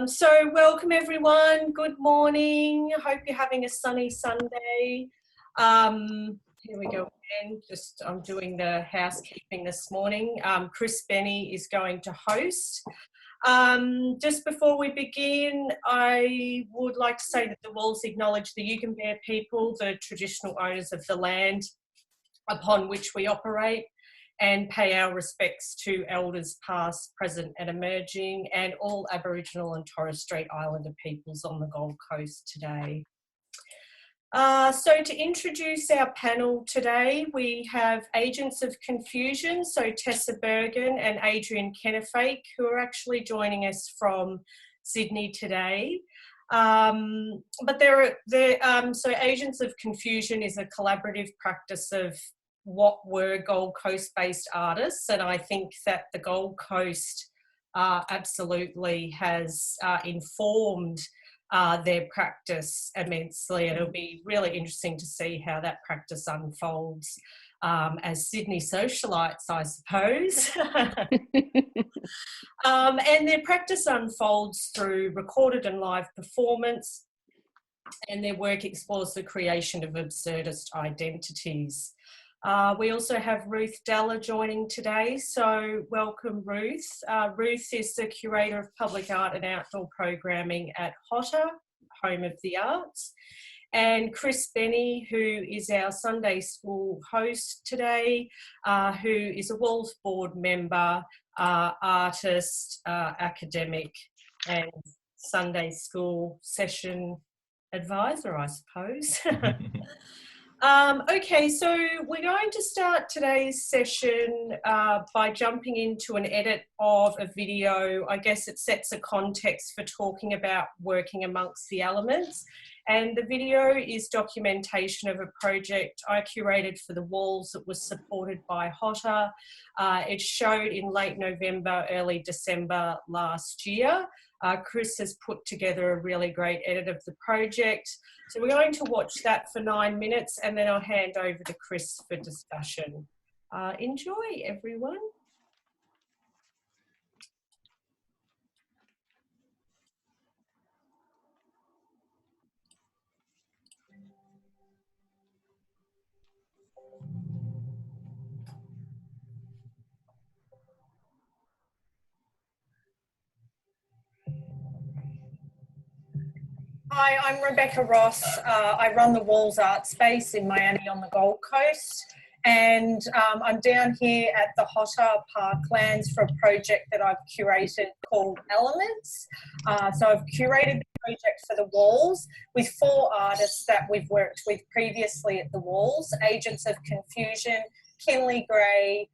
So welcome everyone, good morning. I hope you're having a sunny Sunday. Here we go again, I'm doing the housekeeping this morning. CHRIS Bennie is going to host. Just before we begin, I would like to say that the walls acknowledge the Yugambeh people, the traditional owners of the land upon which we operate, and pay our respects to elders past, present and emerging, and all Aboriginal and Torres Strait Islander peoples on the Gold Coast today. So to introduce our panel today, we have Agents of Confusion, so Tessa BERGAN and ADRIENNE who are actually joining us from Sydney today. So Agents of Confusion is a collaborative practice of what were Gold Coast based artists, and I think that the Gold Coast absolutely has informed their practice immensely, and it'll be really interesting to see how that practice unfolds as Sydney socialites, I suppose. And their practice unfolds through recorded and live performance, and their work explores the creation of absurdist identities. We also have Ruth Della joining today, so welcome Ruth. Ruth is the Curator of Public Art and Outdoor Programming at HOTA, Home of the Arts, and CHRIS Bennie, who is our Sunday School host today, who is a Walls Board member, artist, academic and Sunday School session advisor, I suppose. Okay, so we're going to start today's session by jumping into an edit of a video. I guess it sets a context for talking about working amongst the elements. And the video is documentation of a project I curated for the walls that was supported by HOTA. It showed in late November, early December last year. CHRIS has put together a really great edit of the project. So we're going to watch that for 9 minutes and then I'll hand over to CHRIS for discussion. Enjoy, everyone. Hi, I'm Rebecca Ross. I run the Walls Art Space in Miami on the Gold Coast, and I'm down here at the HOTA Parklands for a project that I've curated called Elements. So I've curated the project for the walls with 4 artists that we've worked with previously at the walls: Agents of Confusion, Kinley Gray,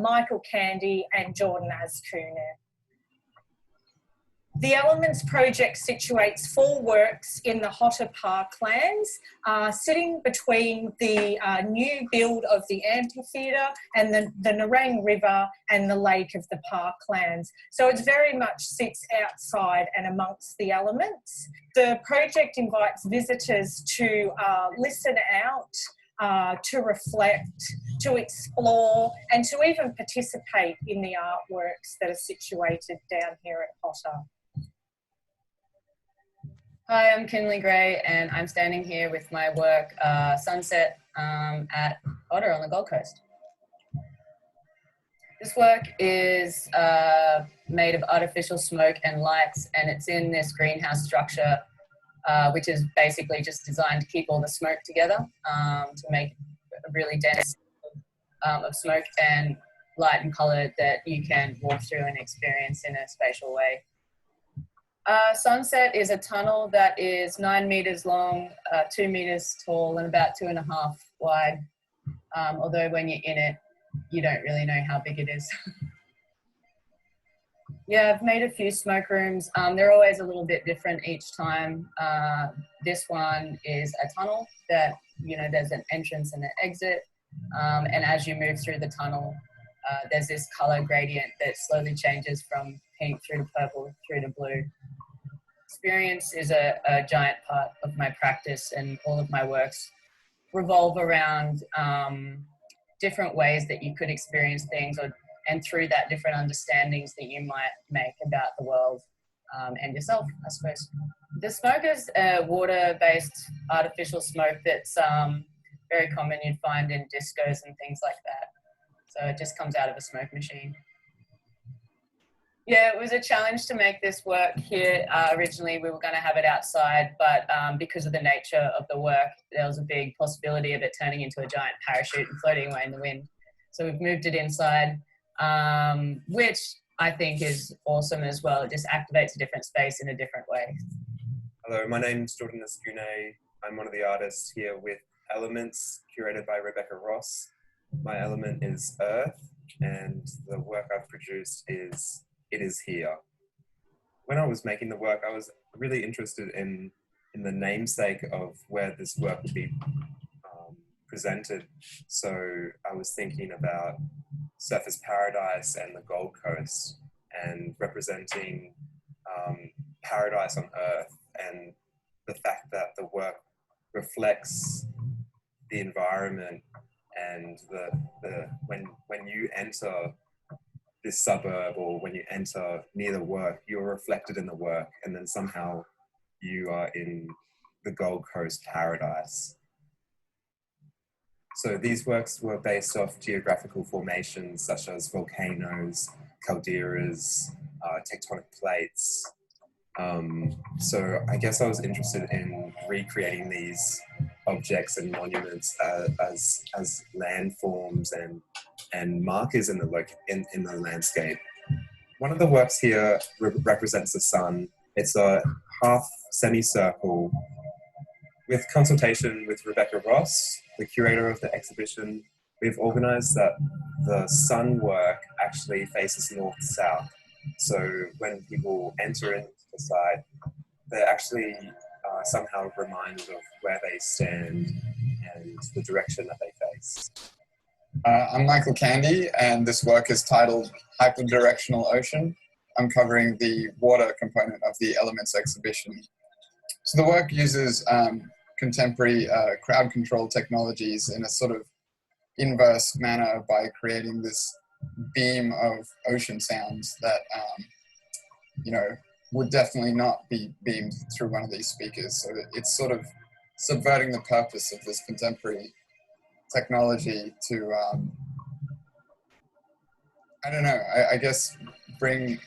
Michael Candy and Jordan Azkuner. The Elements project situates 4 works in the HOTA Parklands, sitting between the new build of the amphitheatre and the Nerang River and the lake of the Parklands. So it very much sits outside and amongst the elements. The project invites visitors to listen out, to reflect, to explore and to even participate in the artworks that are situated down here at HOTA. Hi, I'm Kinley Gray and I'm standing here with my work, Sunset, at HOTA on the Gold Coast. This work is made of artificial smoke and lights, and it's in this greenhouse structure, which is basically just designed to keep all the smoke together, to make a really dense of smoke and light and colour that you can walk through and experience in a spatial way. Sunset is a tunnel that is 9 metres long, 2 metres tall and about 2.5 wide, although when you're in it, you don't really know how big it is. Yeah, I've made a few smoke rooms. They're always a little bit different each time. This one is a tunnel that, you know, there's an entrance and an exit, and as you move through the tunnel, there's this colour gradient that slowly changes from pink through to purple through to blue. Experience is a giant part of my practice, and all of my works revolve around different ways that you could experience things, and through that, different understandings that you might make about the world. and yourself, I suppose. The smoke is a water-based artificial smoke that's very common. You'd find in discos and things like that. So it just comes out of a smoke machine. Yeah, it was a challenge to make this work here. Originally, we were going to have it outside, but because of the nature of the work, there was a big possibility of it turning into a giant parachute and floating away in the wind. So we've moved it inside, which I think is awesome as well. It just activates a different space in a different way. Hello, my name's Jordan Escune. I'm one of the artists here with Elements, curated by Rebecca Ross. My element is Earth, and the work I've produced is It Is Here. When I was making the work, I was really interested in the namesake of where this work would be presented. So I was thinking about Surfers Paradise and the Gold Coast, and representing paradise on Earth, and the fact that the work reflects the environment, and when you enter this suburb, or when you enter near the work, you're reflected in the work, and then somehow you are in the Gold Coast paradise. So these works were based off geographical formations such as volcanoes, calderas, tectonic plates. So I guess I was interested in recreating these objects and monuments as landforms and markers in the landscape. One of the works here represents the sun. It's a half semicircle. With consultation with Rebecca Ross, the curator of the exhibition, we've organized that the sun work actually faces north-south. So when people enter into the site, they're actually somehow reminded of where they stand and the direction that they face. I'm Michael Candy, and this work is titled Hyperdirectional Ocean. I'm covering the water component of the Elements exhibition. So the work uses contemporary crowd control technologies in a sort of inverse manner by creating this beam of ocean sounds that, would definitely not be beamed through one of these speakers. So it's sort of subverting the purpose of this contemporary technology to, I guess bring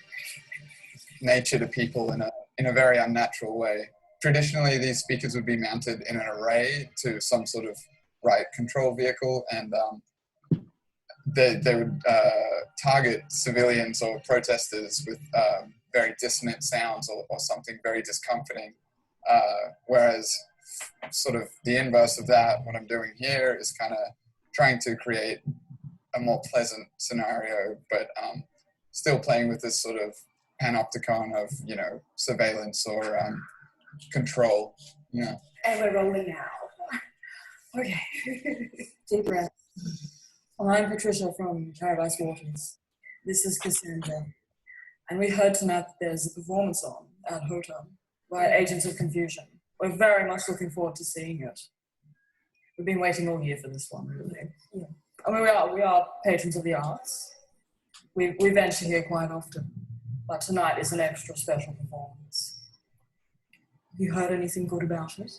nature to people in a very unnatural way. Traditionally, these speakers would be mounted in an array to some sort of riot control vehicle, and they would target civilians or protesters with very dissonant sounds or something very discomforting. Whereas sort of the inverse of that, what I'm doing here is kind of trying to create a more pleasant scenario, but still playing with this sort of panopticon of, surveillance or control. Yeah. And we're rolling now. Okay. Deep breath. I'm Patricia from Paradise Waters. This is Cassandra. And we heard tonight that there's a performance on at HOTA by Agents of Confusion. We're very much looking forward to seeing it. We've been waiting all year for this one, really. Yeah. I mean, we are patrons of the arts. We venture here quite often, but tonight is an extra special performance. Have you heard anything good about it?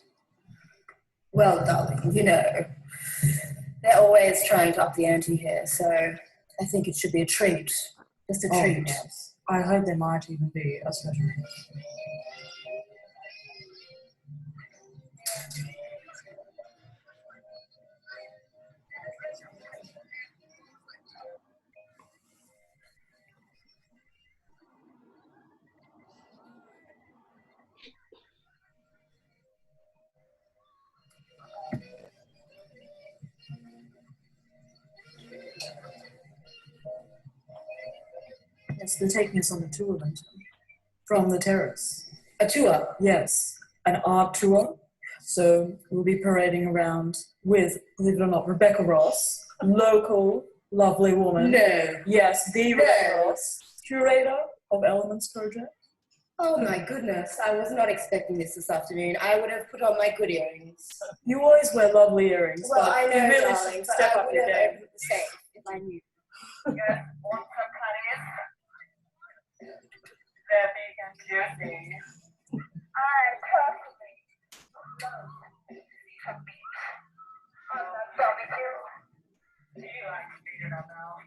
Well, darling, they're always trying to up the ante here, so I think it should be a treat. Just a treat. Yes. I hope there might even be a special treat. Yes, they're taking us on a tour then, from the terrace. A tour? Yes, an art tour. So we'll be parading around with, believe it or not, Rebecca Ross, local, lovely woman. No. Yes, the Rebecca Ross, curator of Elements Project. Oh my goodness, I was not expecting this afternoon. I would have put on my good earrings. You always wear lovely earrings. Well, I know, you really darling, should step but up I would your have game. put the same if I knew. They're big and juicy. I personally love some meat on that barbecue. Do you like to eat it or no?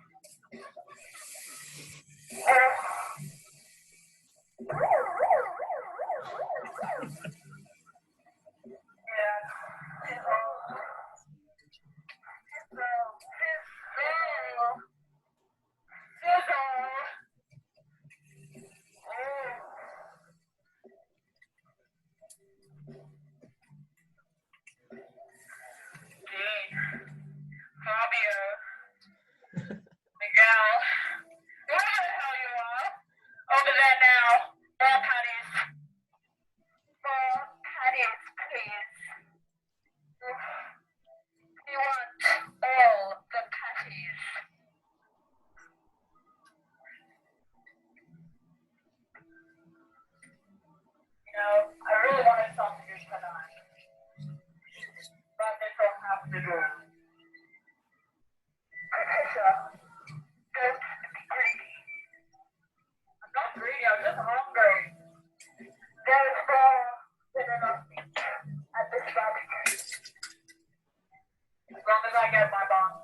Fabio, Miguel, whoever the hell you are, over there now, more patties. More patties, please. We want all the patties. You know, I really wanted sausages tonight, but this will have to do. Tessa, don't be greedy. I'm not greedy, I'm just hungry. There is more than enough meat at this barbecue. As long as I get my buns.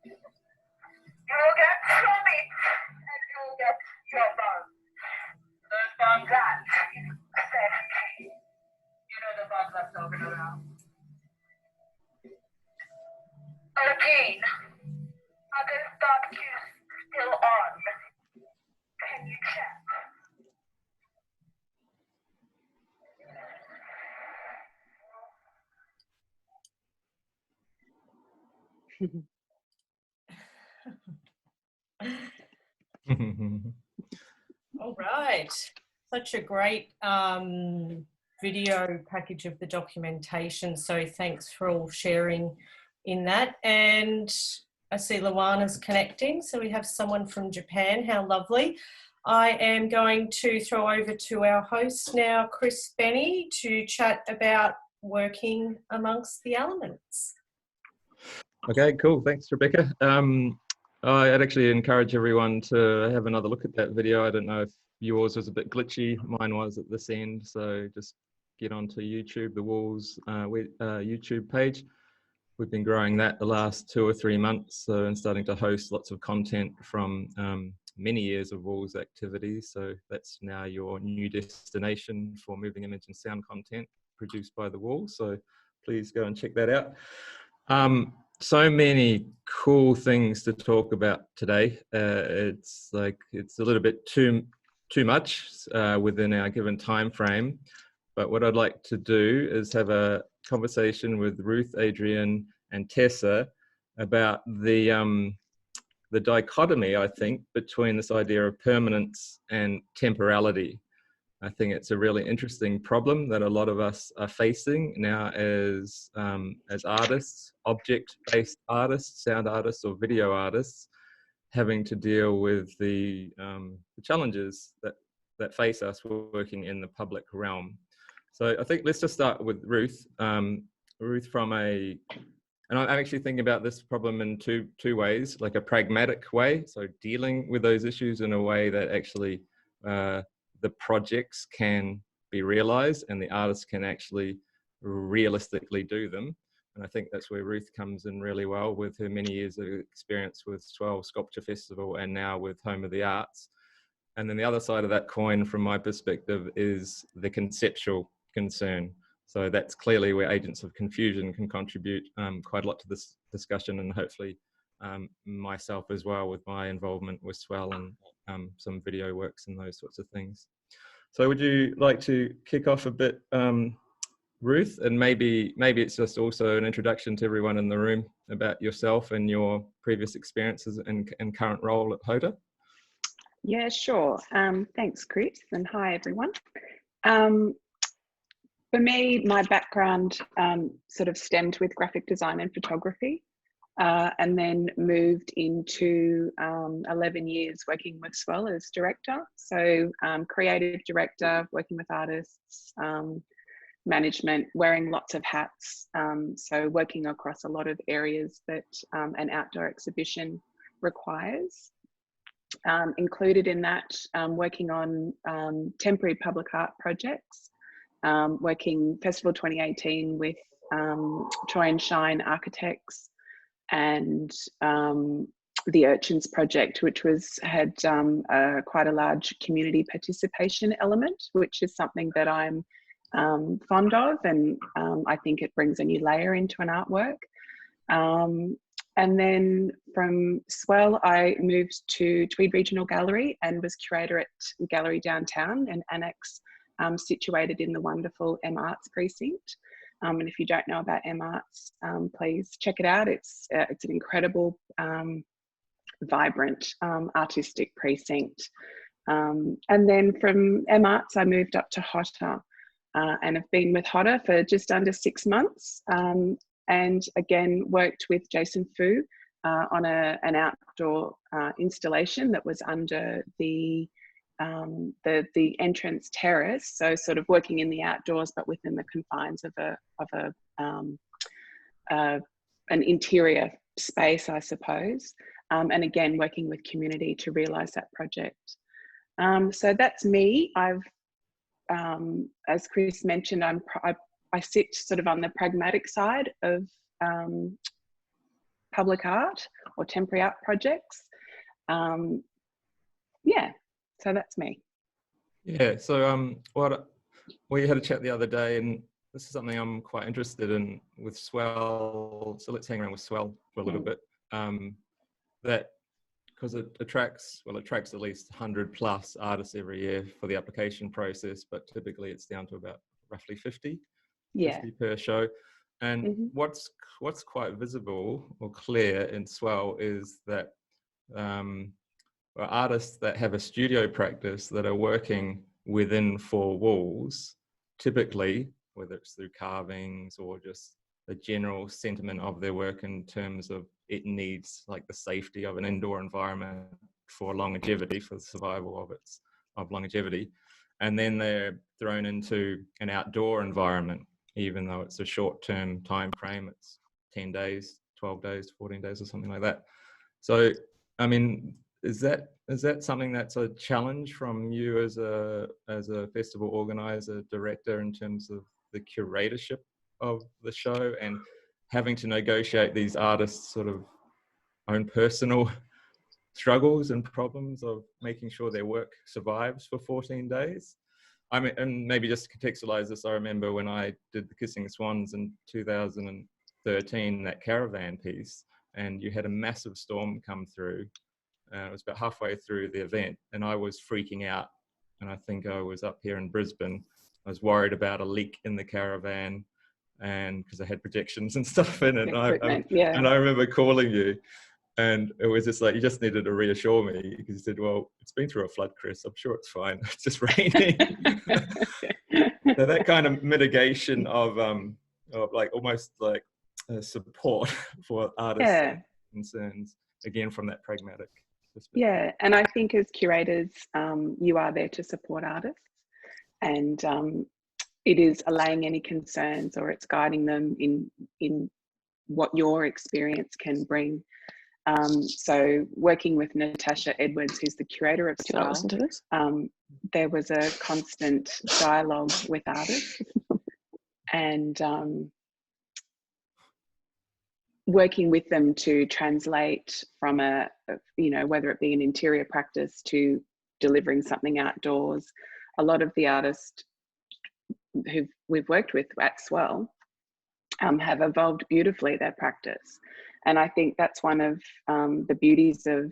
You will get some meat, and you will get your buns. Those buns, that is safety. You know the buns I'm talking about. Again, are those barbecues still on? Can you check? All right. Such a great video package of the documentation. So thanks for all sharing in that. And I see Luana's connecting. So we have someone from Japan. How lovely. I am going to throw over to our host now, CHRIS Bennie, to chat about working amongst the elements. Okay, cool. Thanks, Rebecca. I'd actually encourage everyone to have another look at that video. I don't know if yours was a bit glitchy. Mine was at this end. So just get onto YouTube, the Walls YouTube page. We've been growing that the last 2 or 3 months, so, and starting to host lots of content from many years of Walls activities. So that's now your new destination for moving image and sound content produced by the Walls. So please go and check that out. So many cool things to talk about today. It's a little bit too much within our given time frame. But what I'd like to do is have a conversation with Ruth, Adrienne, and Tessa about the dichotomy, I think, between this idea of permanence and temporality. I think it's a really interesting problem that a lot of us are facing now as artists, object-based artists, sound artists, or video artists, having to deal with the challenges that face us working in the public realm. So I think let's just start with Ruth. Ruth and I'm actually thinking about this problem in two ways, like a pragmatic way, so dealing with those issues in a way that actually the projects can be realized and the artists can actually realistically do them. And I think that's where Ruth comes in really well with her many years of experience with Swell Sculpture Festival and now with Home of the Arts. And then the other side of that coin, from my perspective, is the conceptual concern. So that's clearly where Agents of Confusion can contribute quite a lot to this discussion, and hopefully myself as well with my involvement with Swell and some video works and those sorts of things. So would you like to kick off a bit, Ruth, and maybe it's just also an introduction to everyone in the room about yourself and your previous experiences and current role at HOTA? Yeah, sure. Thanks, Chris, and hi, everyone. For me, my background sort of stemmed with graphic design and photography, and then moved into 11 years working with Swell as director. So creative director, working with artists, management, wearing lots of hats. So working across a lot of areas that an outdoor exhibition requires. included in that, working on temporary public art projects, working Festival 2018 with Troy and Shine Architects, and the Urchins Project, which had quite a large community participation element, which is something that I'm fond of, and I think it brings a new layer into an artwork. And then from Swell, I moved to Tweed Regional Gallery and was curator at Gallery Downtown, an annex situated in the wonderful M Arts precinct. And if you don't know about M Arts, please check it out. It's an incredible, vibrant, artistic precinct. And then from M Arts, I moved up to HOTA, and have been with HOTA for just under 6 months. And again, worked with Jason Fu on an outdoor installation that was under the entrance terrace. So sort of working in the outdoors, but within the confines of an interior space, I suppose. And again, working with community to realise that project. So that's me. I've, as Chris mentioned, I sit sort of on the pragmatic side of public art or temporary art projects. Yeah, so that's me. Yeah, so we had a chat the other day, and this is something I'm quite interested in with Swell. So let's hang around with Swell for a little bit. That because it attracts at least 100 plus artists every year for the application process, but typically it's down to about roughly 50. Yeah. 50 per show. And what's quite visible or clear in Swell is that artists that have a studio practice that are working within 4 walls, typically, whether it's through carvings or just the general sentiment of their work in terms of it needs like the safety of an indoor environment for longevity, for the survival of longevity. And then they're thrown into an outdoor environment, even though it's a short-term time frame. It's 10 days, 12 days, 14 days or something like that. So, I mean, is that something that's a challenge from you as a festival organizer, director, in terms of the curatorship of the show and having to negotiate these artists' sort of own personal struggles and problems of making sure their work survives for 14 days? I mean, and maybe just to contextualize this, I remember when I did the Kissing Swans in 2013, that caravan piece, and you had a massive storm come through. It was about halfway through the event, and I was freaking out. And I think I was up here in Brisbane. I was worried about a leak in the caravan, and because I had projections and stuff in it. And I remember calling you. And it was just like, you just needed to reassure me, because you said, well, it's been through a flood, Chris. I'm sure it's fine. It's just raining. So that kind of mitigation of like almost like support for artists' concerns, again, from that pragmatic perspective. Yeah, and I think as curators, you are there to support artists, and it is allaying any concerns, or it's guiding them in what your experience can bring. So working with Natasha Edwards, who's the curator of Swell, listen to this? there was a constant dialogue with artists, and working with them to translate from whether it be an interior practice to delivering something outdoors. A lot of the artists who we've worked with at Swell have evolved beautifully their practice. And I think that's one of the beauties of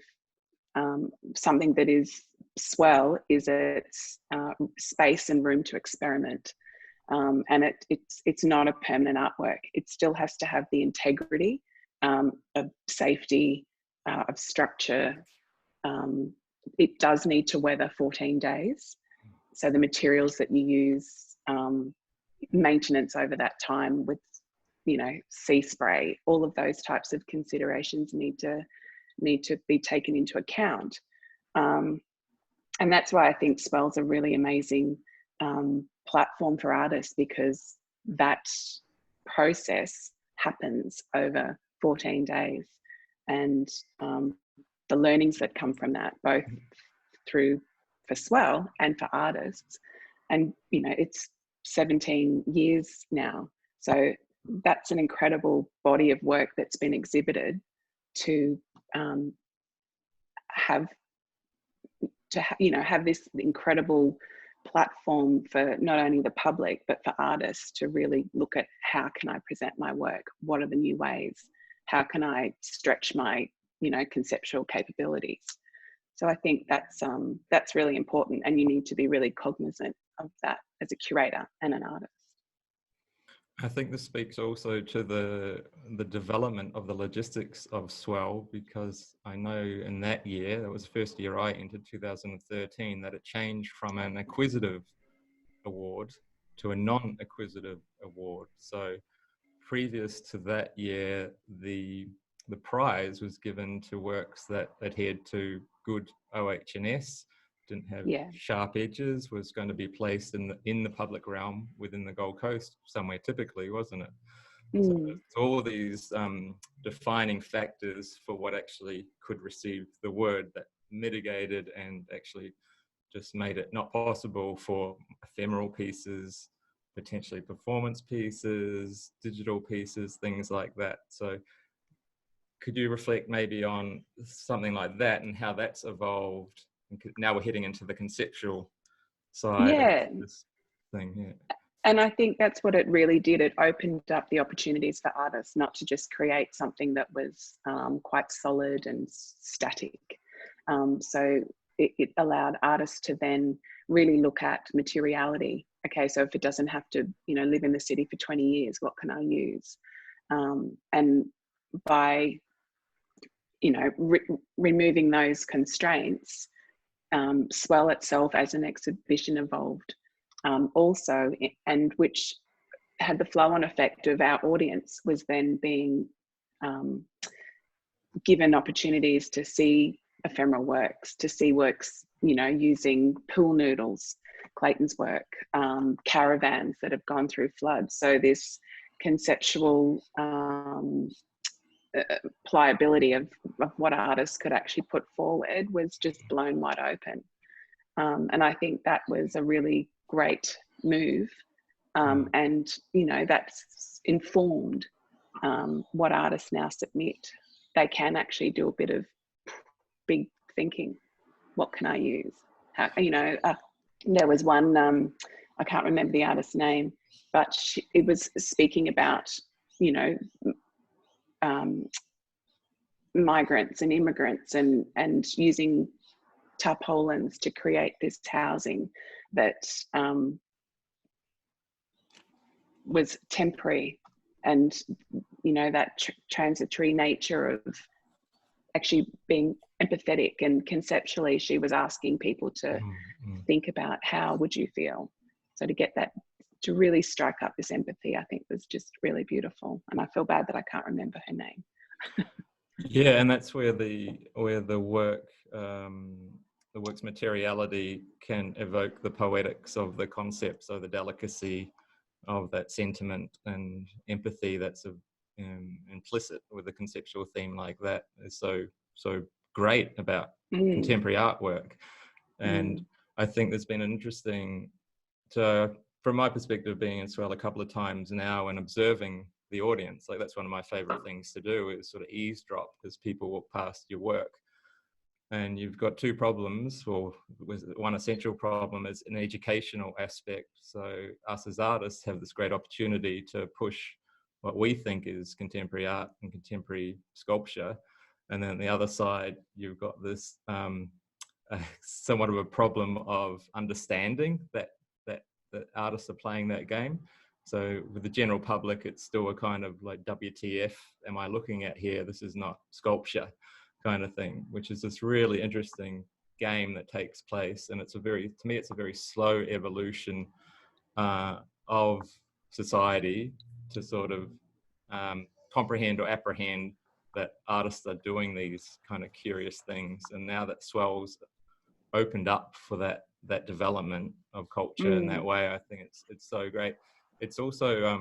something that is Swell, is its space and room to experiment. And it's not a permanent artwork. It still has to have the integrity of safety, of structure. It does need to weather 14 days. So the materials that you use, maintenance over that time with, sea spray, all of those types of considerations need to be taken into account. And that's why I think Swell's a really amazing platform for artists, because that process happens over 14 days. And the learnings that come from that, both through for Swell and for artists. And, you know, it's 17 years now. So that's an incredible body of work that's been exhibited to have this incredible platform for not only the public but for artists to really look at how can I present my work, what are the new ways, how can I stretch my conceptual capabilities. So I think that's really important, and you need to be really cognizant of that as a curator and an artist. I think this speaks also to the development of the logistics of Swell, because I know in that year, that was the first year I entered, 2013, that it changed from an acquisitive award to a non-acquisitive award. So previous to that year, the prize was given to works that adhered to good OH&S, didn't have sharp edges, was going to be placed in the public realm within the Gold Coast somewhere, typically, wasn't it? So it's all these defining factors for what actually could receive the award that mitigated and actually just made it not possible for ephemeral pieces, potentially performance pieces, digital pieces, things like that. So could you reflect maybe on something like that and how that's evolved? Now we're heading into the conceptual side of this thing. And I think that's what it really did. It opened up the opportunities for artists not to just create something that was quite solid and static. So it allowed artists to then really look at materiality. Okay, so if it doesn't have to, live in the city for 20 years, what can I use? And by, removing those constraints, Swell itself as an exhibition evolved also, and which had the flow-on effect of our audience was then being given opportunities to see ephemeral works, to see works, using pool noodles, Clayton's work, caravans that have gone through floods. So this conceptual pliability of what artists could actually put forward was just blown wide open. And I think that was a really great move. And, that's informed what artists now submit. They can actually do a bit of big thinking. What can I use? There was one, I can't remember the artist's name, but it was speaking about, migrants and immigrants and using tarpaulins to create this housing that was temporary, and that transitory nature of actually being empathetic. And conceptually she was asking people to think about how would you feel. So to get that, to really strike up this empathy, I think was just really beautiful. And I feel bad that I can't remember her name. Yeah, and that's where the work's materiality can evoke the poetics of the concept, so the delicacy of that sentiment and empathy that's implicit with a conceptual theme like that is so great about contemporary artwork. And I think there's been an interesting, from my perspective, being in Swell a couple of times now and observing the audience, like that's one of my favorite things to do, is sort of eavesdrop as people walk past your work. And you've got two problems, or one essential problem is an educational aspect. So us as artists have this great opportunity to push what we think is contemporary art and contemporary sculpture. And then on the other side, you've got this somewhat of a problem of understanding that artists are playing that game. So with the general public, it's still a kind of like, WTF am I looking at here? This is not sculpture kind of thing, which is this really interesting game that takes place. And to me, it's a very slow evolution of society to sort of comprehend or apprehend that artists are doing these kind of curious things. And now that Swell's opened up for that development of culture in that way, I think it's so great. It's also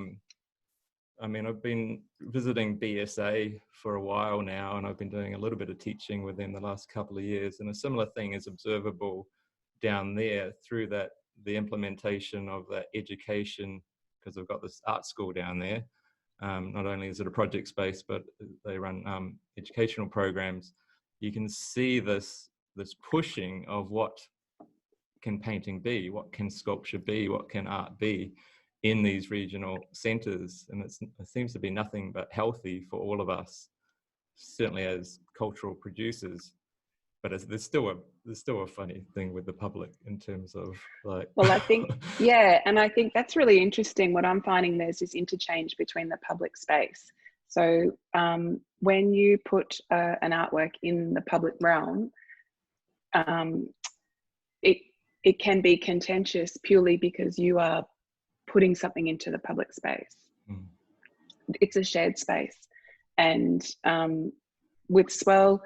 I mean, I've been visiting BSA for a while now, and I've been doing a little bit of teaching with them the last couple of years, and a similar thing is observable down there through that, the implementation of that education, because I've got this art school down there. Not only is it a project space, but they run educational programs. You can see this pushing of what can painting be, what can sculpture be, what can art be in these regional centres, and it seems to be nothing but healthy for all of us, certainly as cultural producers. But there's still a funny thing with the public in terms of like. Well, I think, yeah, and I think that's really interesting. What I'm finding, there's this interchange between the public space. So when you put an artwork in the public realm, it can be contentious purely because you are putting something into the public space. Mm. It's a shared space, and with Swell,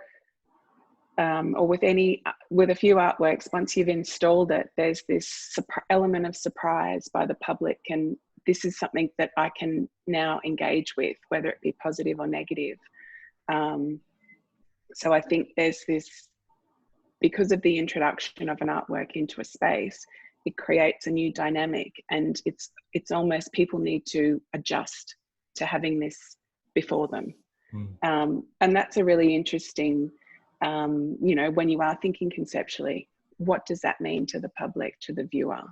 or with a few artworks, once you've installed it, there's this element of surprise by the public, and this is something that I can now engage with, whether it be positive or negative. So I think there's this, because of the introduction of an artwork into a space, it creates a new dynamic, and it's almost people need to adjust to having this before them. Mm. And that's a really interesting, you know, when you are thinking conceptually, what does that mean to the public, to the viewer?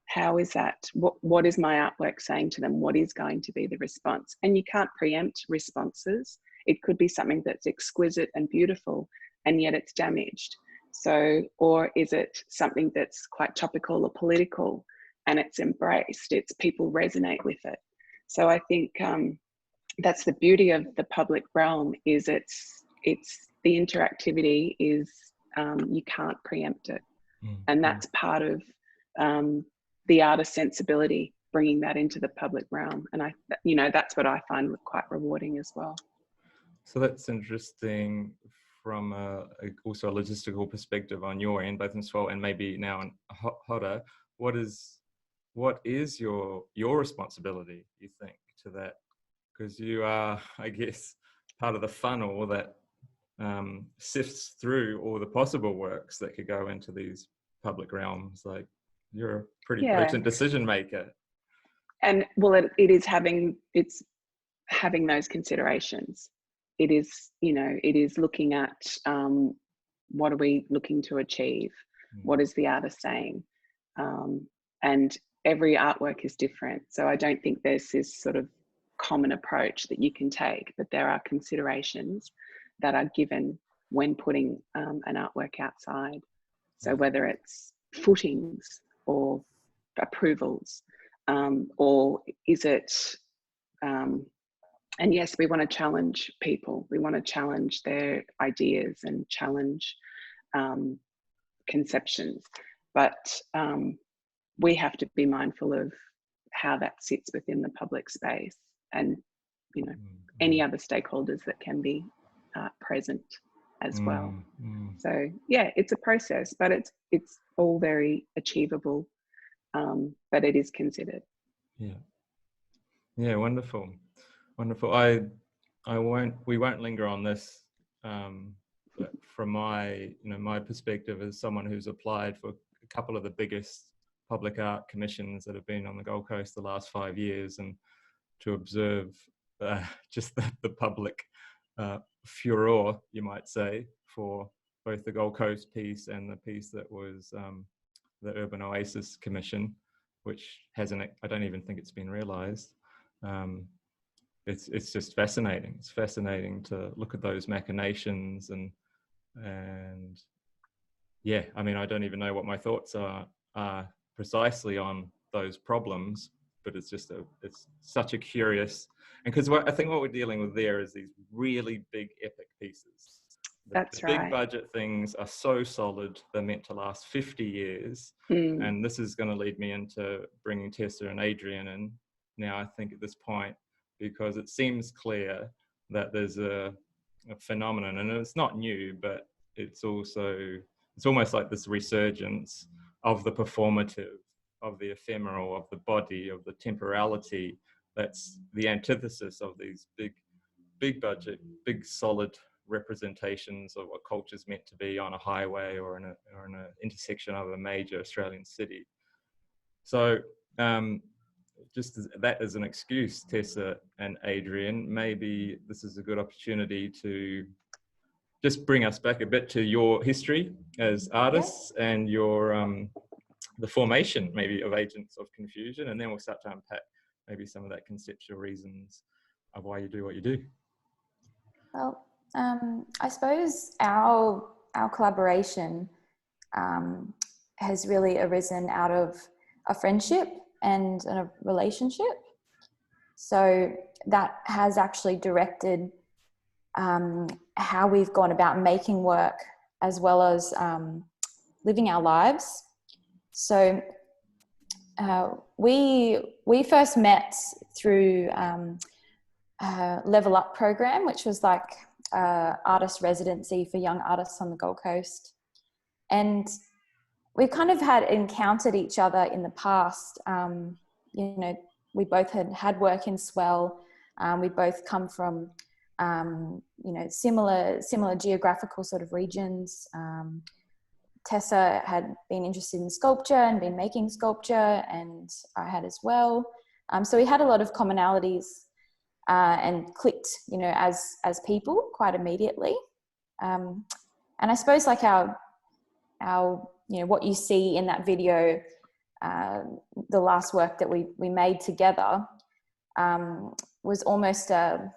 How is that, what is my artwork saying to them? What is going to be the response? And you can't preempt responses. It could be something that's exquisite and beautiful, and yet it's damaged. So, or is it something that's quite topical or political and it's embraced, it's people resonate with it. So I think that's the beauty of the public realm, is it's the interactivity is, you can't preempt it. And that's part of the artist sensibility, bringing that into the public realm. And you know, that's what I find quite rewarding as well. So that's interesting from also a logistical perspective on your end, both in Swell and maybe now in HOTA. What is your responsibility, you think, to that? Because you are, I guess, part of the funnel that sifts through all the possible works that could go into these public realms. Like, you're a pretty potent decision maker. And well, it's having those considerations. It is, you know, it is looking at what are we looking to achieve? What is the artist saying? And every artwork is different. So I don't think there's this sort of common approach that you can take, but there are considerations that are given when putting an artwork outside. So whether it's footings or approvals, or is it, and yes, we want to challenge people. We want to challenge their ideas and challenge conceptions, but we have to be mindful of how that sits within the public space, and, you know, any other stakeholders that can be present as well. So yeah, it's a process, but it's all very achievable, but it is considered. Yeah, wonderful. We won't linger on this, but from my perspective as someone who's applied for a couple of the biggest public art commissions that have been on the Gold Coast the last 5 years, and to observe just the public furor, you might say, for both the Gold Coast piece and the piece that was the Urban Oasis Commission, which I don't even think it's been realized. It's just fascinating. It's fascinating to look at those machinations, and yeah, I mean, I don't even know what my thoughts are precisely on those problems, but it's such a curious, and because I think what we're dealing with there is these really big epic pieces. That's the right. Big budget things are so solid, they're meant to last 50 years. And this is going to lead me into bringing Tessa and Adrienne in now, I think, at this point, because it seems clear that there's a phenomenon, and it's not new, but it's almost like this resurgence of the performative, of the ephemeral, of the body, of the temporality, that's the antithesis of these big budget, big solid representations of what culture's meant to be on a highway or in a intersection of a major Australian city. So just that as an excuse, Tessa and Adrienne, maybe this is a good opportunity to just bring us back a bit to your history as artists and your the formation maybe of Agents of Confusion, and then we'll start to unpack maybe some of that conceptual reasons of why you do what you do. Well, I suppose our collaboration has really arisen out of a friendship and a relationship. So that has actually directed how we've gone about making work as well as living our lives. So we first met through Level Up program, which was like artist residency for young artists on the Gold Coast. And we kind of had encountered each other in the past. You know, we both had work in Swell. We both come from, you know, similar geographical sort of regions. Tessa had been interested in sculpture and been making sculpture, and I had as well. So we had a lot of commonalities and clicked, you know, as people quite immediately. And I suppose like our you know, what you see in that video, the last work that we made together was almost a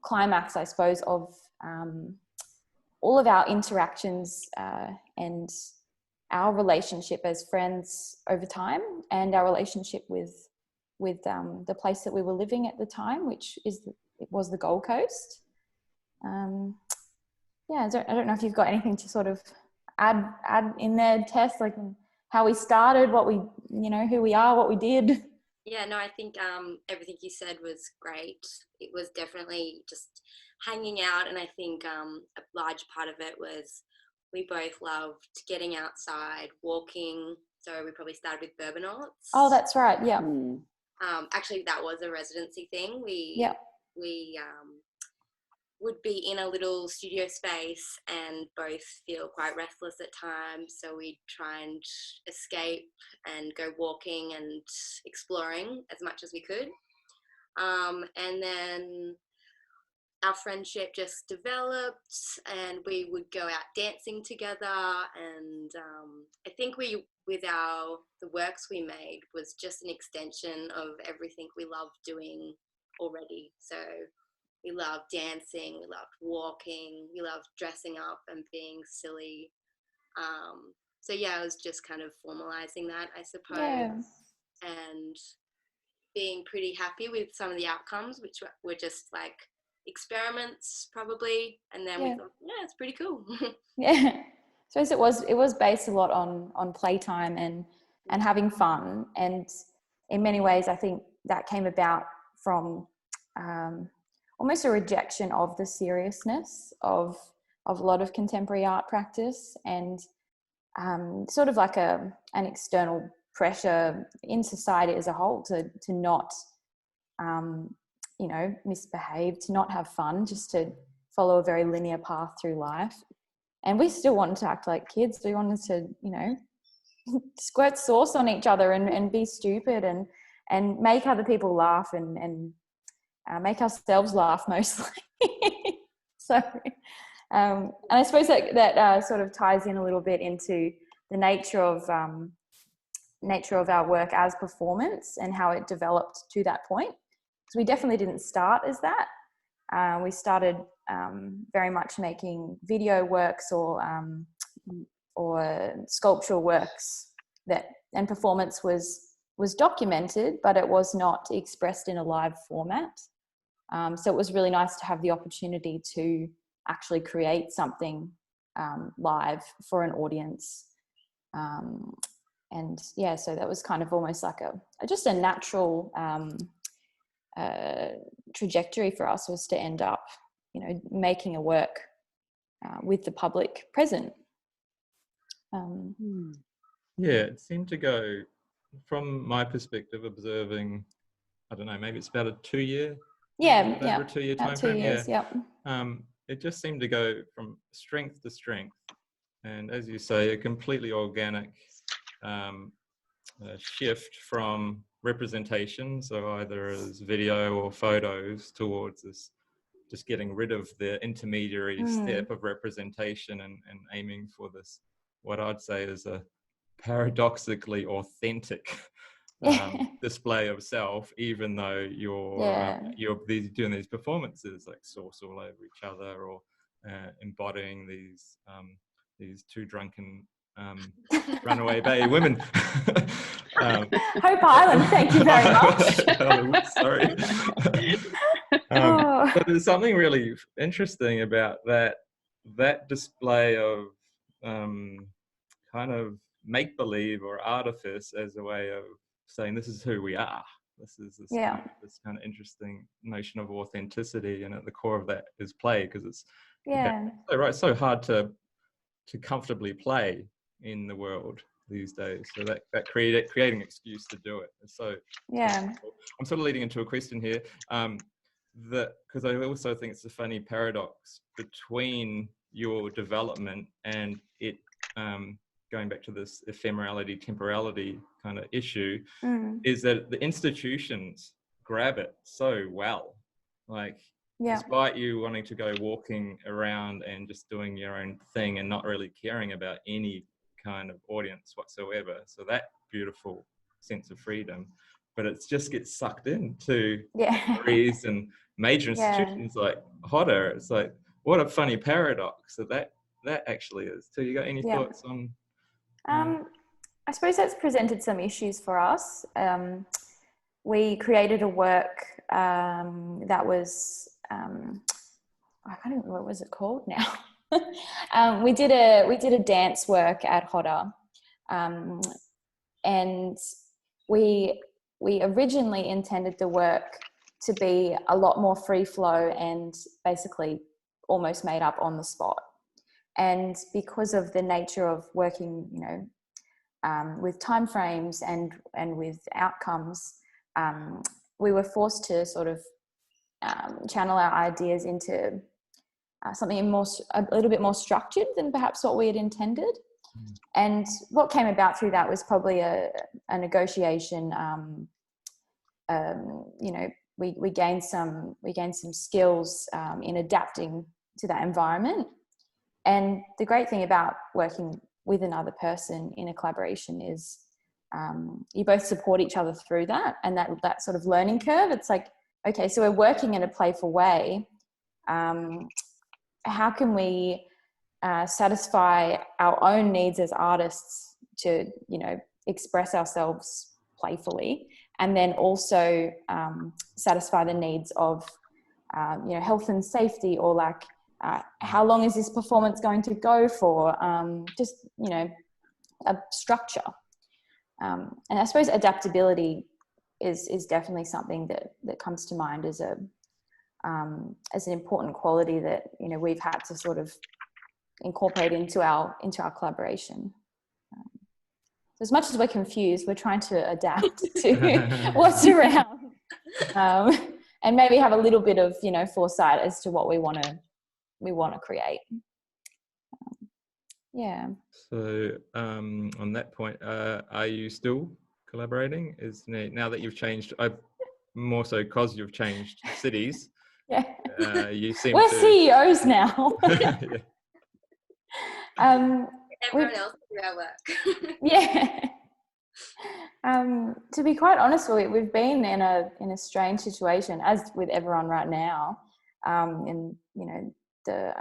climax, I suppose, of all of our interactions and our relationship as friends over time, and our relationship with the place that we were living at the time, which was the Gold Coast. Yeah, I don't know if you've got anything to sort of add in there, Tess, like how we started, what we, you know, who we are, what we did. Yeah, no, I think everything you said was great. It was definitely just hanging out, and I think a large part of it was we both loved getting outside, walking. So we probably started with Bourbonauts. Oh, that's right. Yeah. Actually, that was a residency thing. We would be in a little studio space and both feel quite restless at times. So we'd try and escape and go walking and exploring as much as we could. And then our friendship just developed, and we would go out dancing together. And I think with the works we made was just an extension of everything we loved doing already. So we loved dancing, we loved walking, we loved dressing up and being silly. So yeah, I was just kind of formalizing that, I suppose, and being pretty happy with some of the outcomes, which were just like experiments probably. And then we thought, yeah, it's pretty cool. Yeah. So it was based a lot on playtime and having fun. And in many ways, I think that came about from almost a rejection of the seriousness of a lot of contemporary art practice, and sort of like an external pressure in society as a whole to not, you know, misbehave, to not have fun, just to follow a very linear path through life. And we still wanted to act like kids. We wanted to, you know, squirt sauce on each other and be stupid and make other people laugh and make ourselves laugh mostly. So, and I suppose that sort of ties in a little bit into the nature of our work as performance and how it developed to that point. So we definitely didn't start as that. We started very much making video works or sculptural works and performance was documented, but it was not expressed in a live format. So it was really nice to have the opportunity to actually create something live for an audience. And yeah, so that was kind of almost like just a natural trajectory for us, was to end up, you know, making a work with the public present. Yeah, it seemed to go, from my perspective, observing I don't know, maybe it's about a 2-year. Yeah, Over a 2-year time about 2 frame. years. Yeah. Yep. It just seemed to go from strength to strength, and as you say, a completely organic shift from representation, so either as video or photos, towards this just getting rid of the intermediary step of representation and aiming for this, what I'd say is a paradoxically authentic display of self, even though you're doing these performances like sauce all over each other, or embodying these two drunken runaway bay women. Hope Island, thank you very much. Sorry. But there's something really interesting about that display of kind of make-believe or artifice as a way of saying this is who we are. This is this kind of interesting notion of authenticity, and at the core of that is play, because it's so hard to comfortably play in the world these days. So that creating excuse to do it is so. I'm sort of leading into a question here, because I also think it's a funny paradox between your development and it. Going back to this ephemerality, temporality kind of issue, is that the institutions grab it so well. Like, despite you wanting to go walking around and just doing your own thing and not really caring about any kind of audience whatsoever. So that beautiful sense of freedom, but it just gets sucked into degrees and major institutions like HOTA. It's like, what a funny paradox that actually is. So you got any thoughts on? I suppose that's presented some issues for us. We created a work that was, I can't even, what was it called now? We did a dance work at HOTA, and we originally intended the work to be a lot more free flow and basically almost made up on the spot. And because of the nature of working, with timeframes and with outcomes, we were forced to sort of channel our ideas into something a little bit more structured than perhaps what we had intended. And what came about through that was probably a negotiation. We gained some skills in adapting to that environment. And the great thing about working with another person in a collaboration is you both support each other through that, and that sort of learning curve. It's like, okay, so we're working in a playful way. How can we satisfy our own needs as artists to, express ourselves playfully, and then also satisfy the needs of, health and safety, or like, how long is this performance going to go for? Just, a structure. And I suppose adaptability is definitely something that comes to mind as an important quality that, we've had to sort of incorporate into our collaboration. So as much as we're confused, we're trying to adapt to what's around, and maybe have a little bit of, foresight as to what we want to create. So on that point, are you still collaborating? Now that you've changed, more so because you've changed cities. You seem we're CEOs now. Everyone else do our work. To be quite honest, we've been in a strange situation, as with everyone right now, in the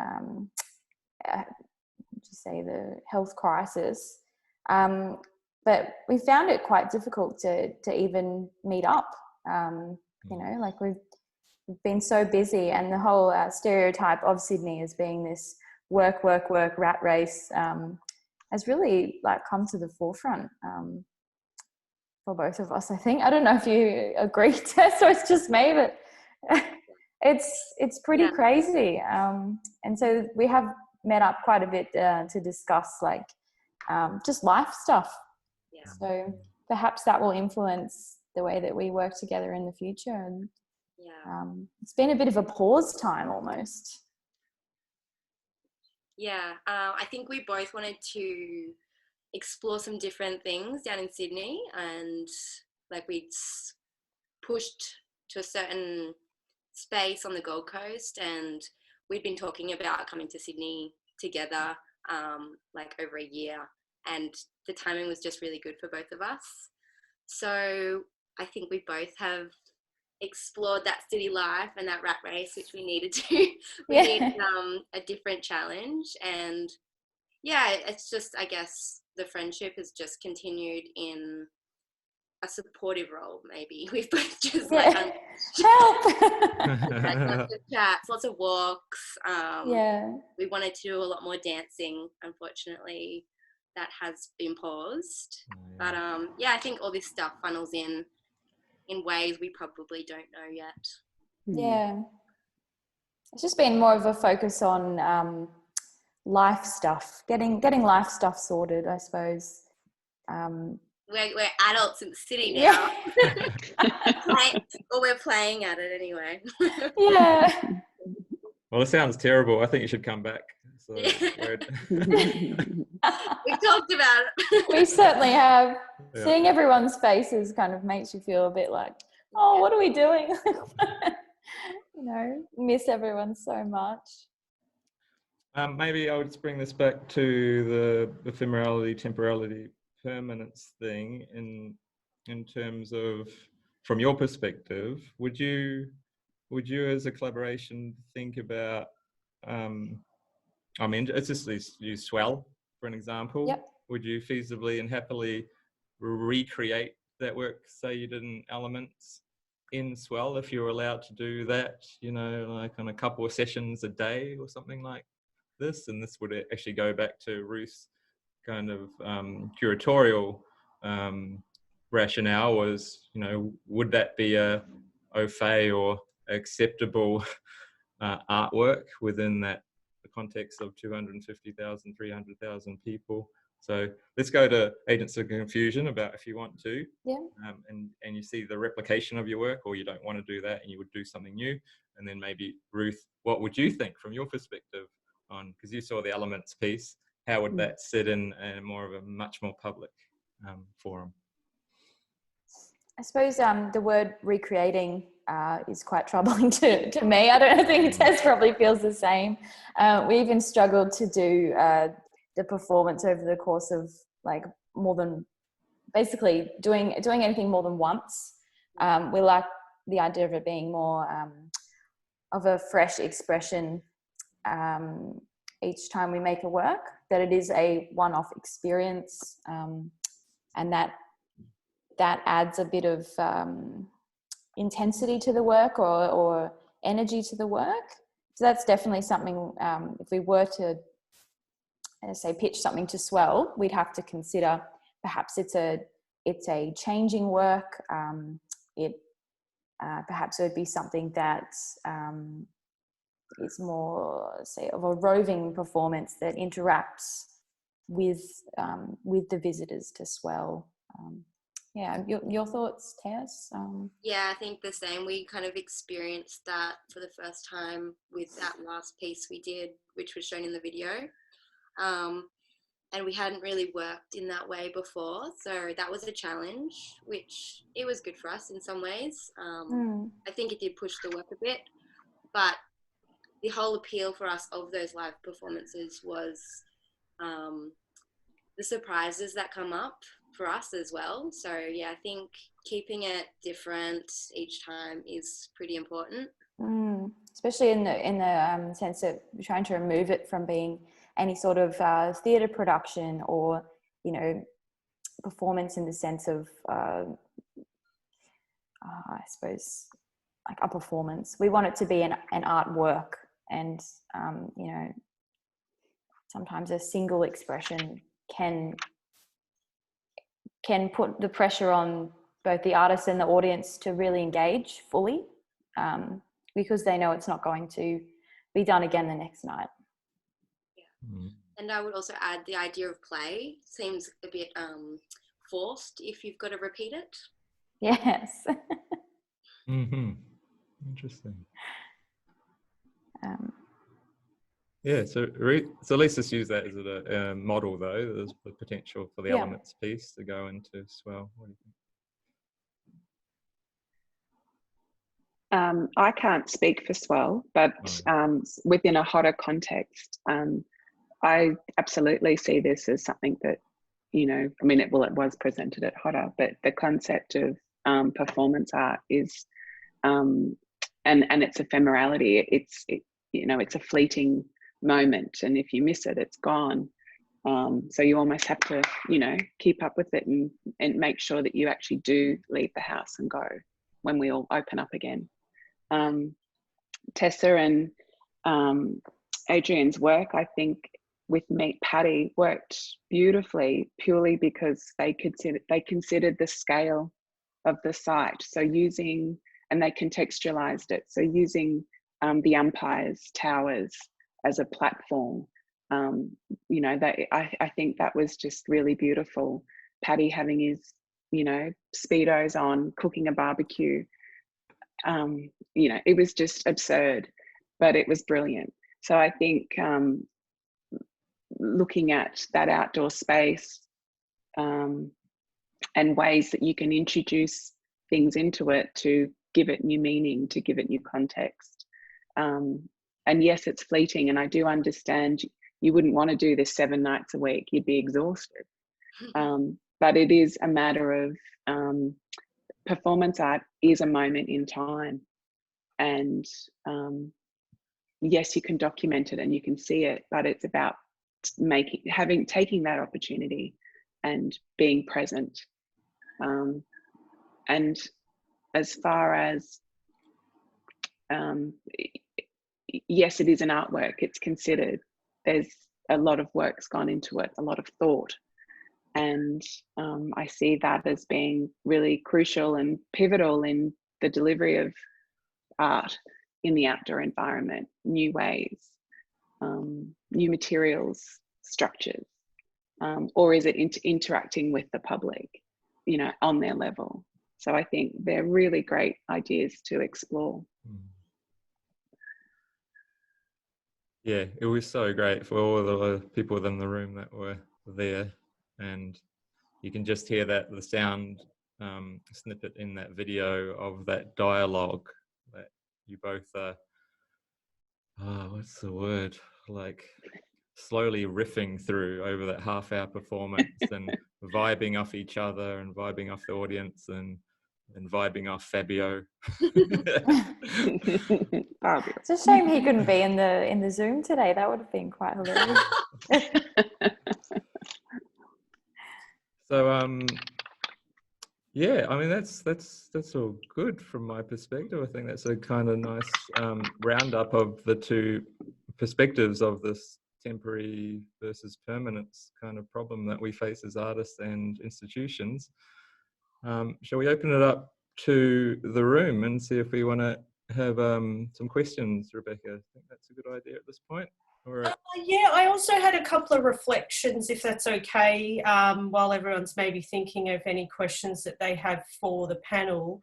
the health crisis, but we found it quite difficult to even meet up. Like we've been so busy, and the whole stereotype of Sydney as being this work rat race has really come to the forefront for both of us. I think, I don't know if you agree, Tess, or it's just me, but it's pretty crazy. And so we have met up quite a bit to discuss just life stuff. So perhaps that will influence the way that we work together in the future. And Yeah. It's been a bit of a pause time almost. Yeah, I think we both wanted to explore some different things down in Sydney, and like we'd pushed to a certain space on the Gold Coast, and we'd been talking about coming to Sydney together like over a year, and the timing was just really good for both of us. So I think we both have explored that city life and that rat race, which we needed to. We needed a different challenge, and yeah, it's just, I guess the friendship has just continued in a supportive role. Maybe we've both just like help. lots of chats, lots of walks. Yeah, we wanted to do a lot more dancing. Unfortunately, that has been paused. But yeah, I think all this stuff funnels in ways we probably don't know yet. Yeah, it's just been more of a focus on life stuff, getting life stuff sorted, I suppose. We're adults in the city now. Or we're playing at it anyway. Yeah. Well, it sounds terrible. I think you should come back. So We've talked about it. We certainly have. Yeah. Seeing everyone's faces kind of makes you feel a bit like, oh, what are we doing? You know, miss everyone so much. Maybe I would just bring this back to the ephemerality, temporality, permanence thing in terms of, from your perspective, would you as a collaboration think about, I mean, it's just use Swell for an example. Yep. Would you feasibly and happily recreate that work, say you did in Elements, in Swell, if you were allowed to do that, you know, like on a couple of sessions a day or something like this? And this would actually go back to Ruth's kind of curatorial rationale was, you know, would that be a au fait or acceptable artwork within that the context of 250,000, 300,000 people? So let's go to Agents of Confusion about if you want to, and you see the replication of your work, or you don't want to do that and you would do something new. And then maybe Ruth, what would you think from your perspective on, because you saw the Elements piece, how would that sit in more of a much more public forum? I suppose the word recreating is quite troubling to me. I think Tess probably feels the same. We even struggled to do the performance over the course of like more than, basically doing anything more than once. We like the idea of it being more of a fresh expression each time we make a work, that it is a one-off experience, and that adds a bit of intensity to the work or energy to the work. So that's definitely something, if we were to, say, pitch something to Swell, we'd have to consider perhaps it's a changing work. Perhaps it would be something that is more, say, of a roving performance that interacts with the visitors to Swell. Yeah, your thoughts, Tess? Yeah, I think the same. We kind of experienced that for the first time with that last piece we did, which was shown in the video. And we hadn't really worked in that way before. So that was a challenge, which it was good for us in some ways. I think it did push the work a bit, but the whole appeal for us of those live performances was the surprises that come up for us as well. So yeah, I think keeping it different each time is pretty important. Especially in the sense of trying to remove it from being any sort of theatre production or, you know, performance in the sense of, I suppose, like a performance. We want it to be an artwork, and you know, sometimes a single expression can put the pressure on both the artist and the audience to really engage fully, because they know it's not going to be done again the next night. Yeah. And I would also add the idea of play seems a bit forced if you've got to repeat it. Yes. Mm-hmm. Interesting. um, Yeah, so let's just use that as a model, though. There's the potential for the Yeah. elements piece to go into swell. What do you think? I can't speak for swell, but within a HOTA context, I absolutely see this as something that, you know, I mean, it was presented at HOTA, but the concept of performance art is, and its ephemerality. You know, it's a fleeting moment, and if you miss it, it's gone. So you almost have to, you know, keep up with it and make sure that you actually do leave the house and go when we all open up again. Tessa and Adrienne's work, I think, with Meet Patty worked beautifully, purely because they considered the scale of the site. So and they contextualized it. So using the umpires' towers as a platform, you know, I think that was just really beautiful. Paddy having his, you know, Speedos on, cooking a barbecue. You know, it was just absurd, but it was brilliant. So I think looking at that outdoor space and ways that you can introduce things into it to give it new meaning, to give it new context. And yes, it's fleeting, and I do understand you wouldn't want to do this 7 nights a week. You'd be exhausted. But it is a matter of performance art is a moment in time. And yes, you can document it and you can see it, but it's about taking that opportunity and being present. And as far as, yes, it is an artwork, it's considered. There's a lot of work's gone into it, a lot of thought. And I see that as being really crucial and pivotal in the delivery of art in the outdoor environment, new ways, new materials, structures, or is it interacting with the public, you know, on their level? So I think they're really great ideas to explore. Yeah, it was so great for all the people within the room that were there, and you can just hear the sound snippet in that video of that dialogue that you both what's the word, like slowly riffing through over that half-hour performance and vibing off each other and vibing off the audience and vibing off Fabio. It's a shame he couldn't be in the Zoom today. That would have been quite hilarious. So yeah, I mean that's all good from my perspective. I think that's a kind of nice roundup of the two perspectives of this temporary versus permanence kind of problem that we face as artists and institutions. Shall we open it up to the room and see if we want to have some questions, Rebecca? I think that's a good idea at this point. Yeah, I also had a couple of reflections, if that's okay, while everyone's maybe thinking of any questions that they have for the panel.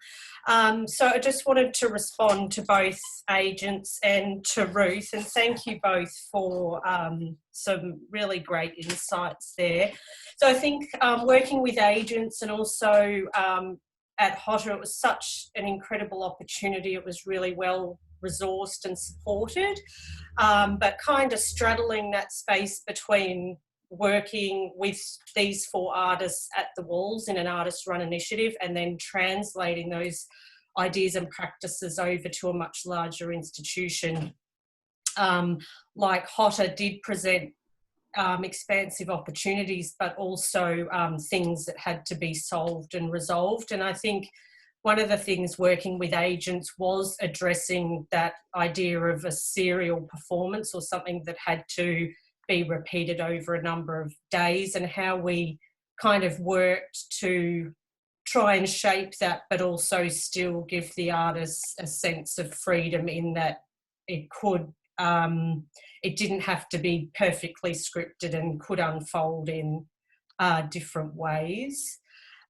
So I just wanted to respond to both agents and to Ruth, and thank you both for some really great insights there. So I think working with agents and also at HOTA, it was such an incredible opportunity. It was really well resourced and supported, but kind of straddling that space between working with these 4 artists at the walls in an artist-run initiative and then translating those ideas and practices over to a much larger institution. Like HOTA did present expansive opportunities, but also things that had to be solved and resolved. And I think one of the things working with agents was addressing that idea of a serial performance or something that had to be repeated over a number of days, and how we kind of worked to try and shape that, but also still give the artists a sense of freedom in that it could, it didn't have to be perfectly scripted and could unfold in different ways.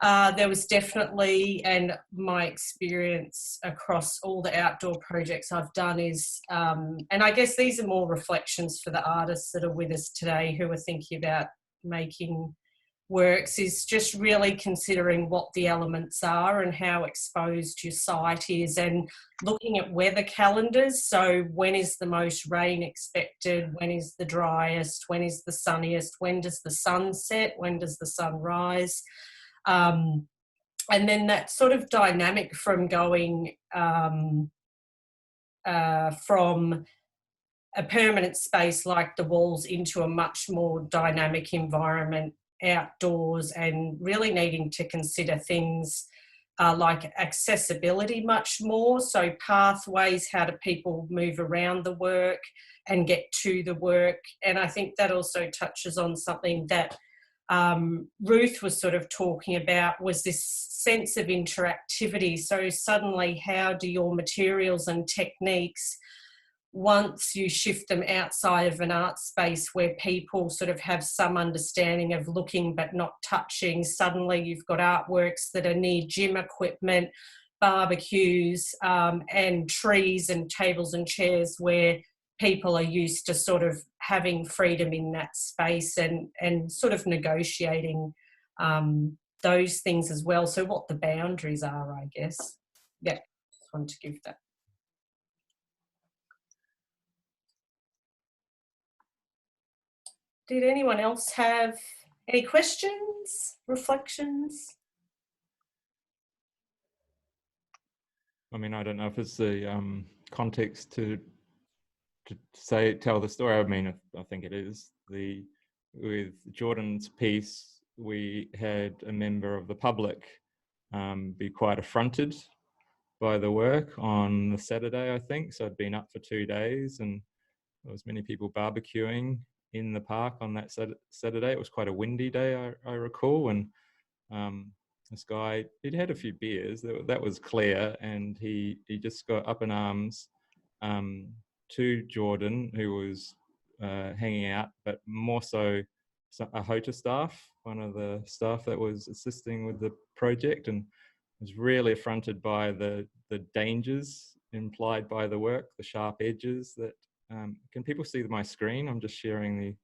There was definitely, and my experience across all the outdoor projects I've done is, and I guess these are more reflections for the artists that are with us today who are thinking about making works, is just really considering what the elements are and how exposed your site is, and looking at weather calendars. So when is the most rain expected? When is the driest? When is the sunniest? When does the sun set? When does the sun rise? And then that sort of dynamic from going from a permanent space like the walls into a much more dynamic environment outdoors, and really needing to consider things like accessibility much more. So pathways, how do people move around the work and get to the work? And I think that also touches on something that Ruth was sort of talking about, was this sense of interactivity. So suddenly, how do your materials and techniques, once you shift them outside of an art space where people sort of have some understanding of looking but not touching, suddenly you've got artworks that are near gym equipment, barbecues, and trees and tables and chairs where people are used to sort of having freedom in that space, and sort of negotiating those things as well. So what the boundaries are, I guess. Yeah, just wanted to give that. Did anyone else have any questions, reflections? I mean, I don't know if it's the context to tell the story. I mean, I think it is. With Jordan's piece, we had a member of the public be quite affronted by the work on the Saturday, I think. So I'd been up for 2 days, and there was many people barbecuing in the park on that Saturday. It was quite a windy day, I recall, and this guy, he'd had a few beers, that was clear, and he just got up in arms to Jordan, who was hanging out, but more so a HOTA staff, one of the staff that was assisting with the project, and was really affronted by the dangers implied by the work, the sharp edges that, can people see my screen? I'm just sharing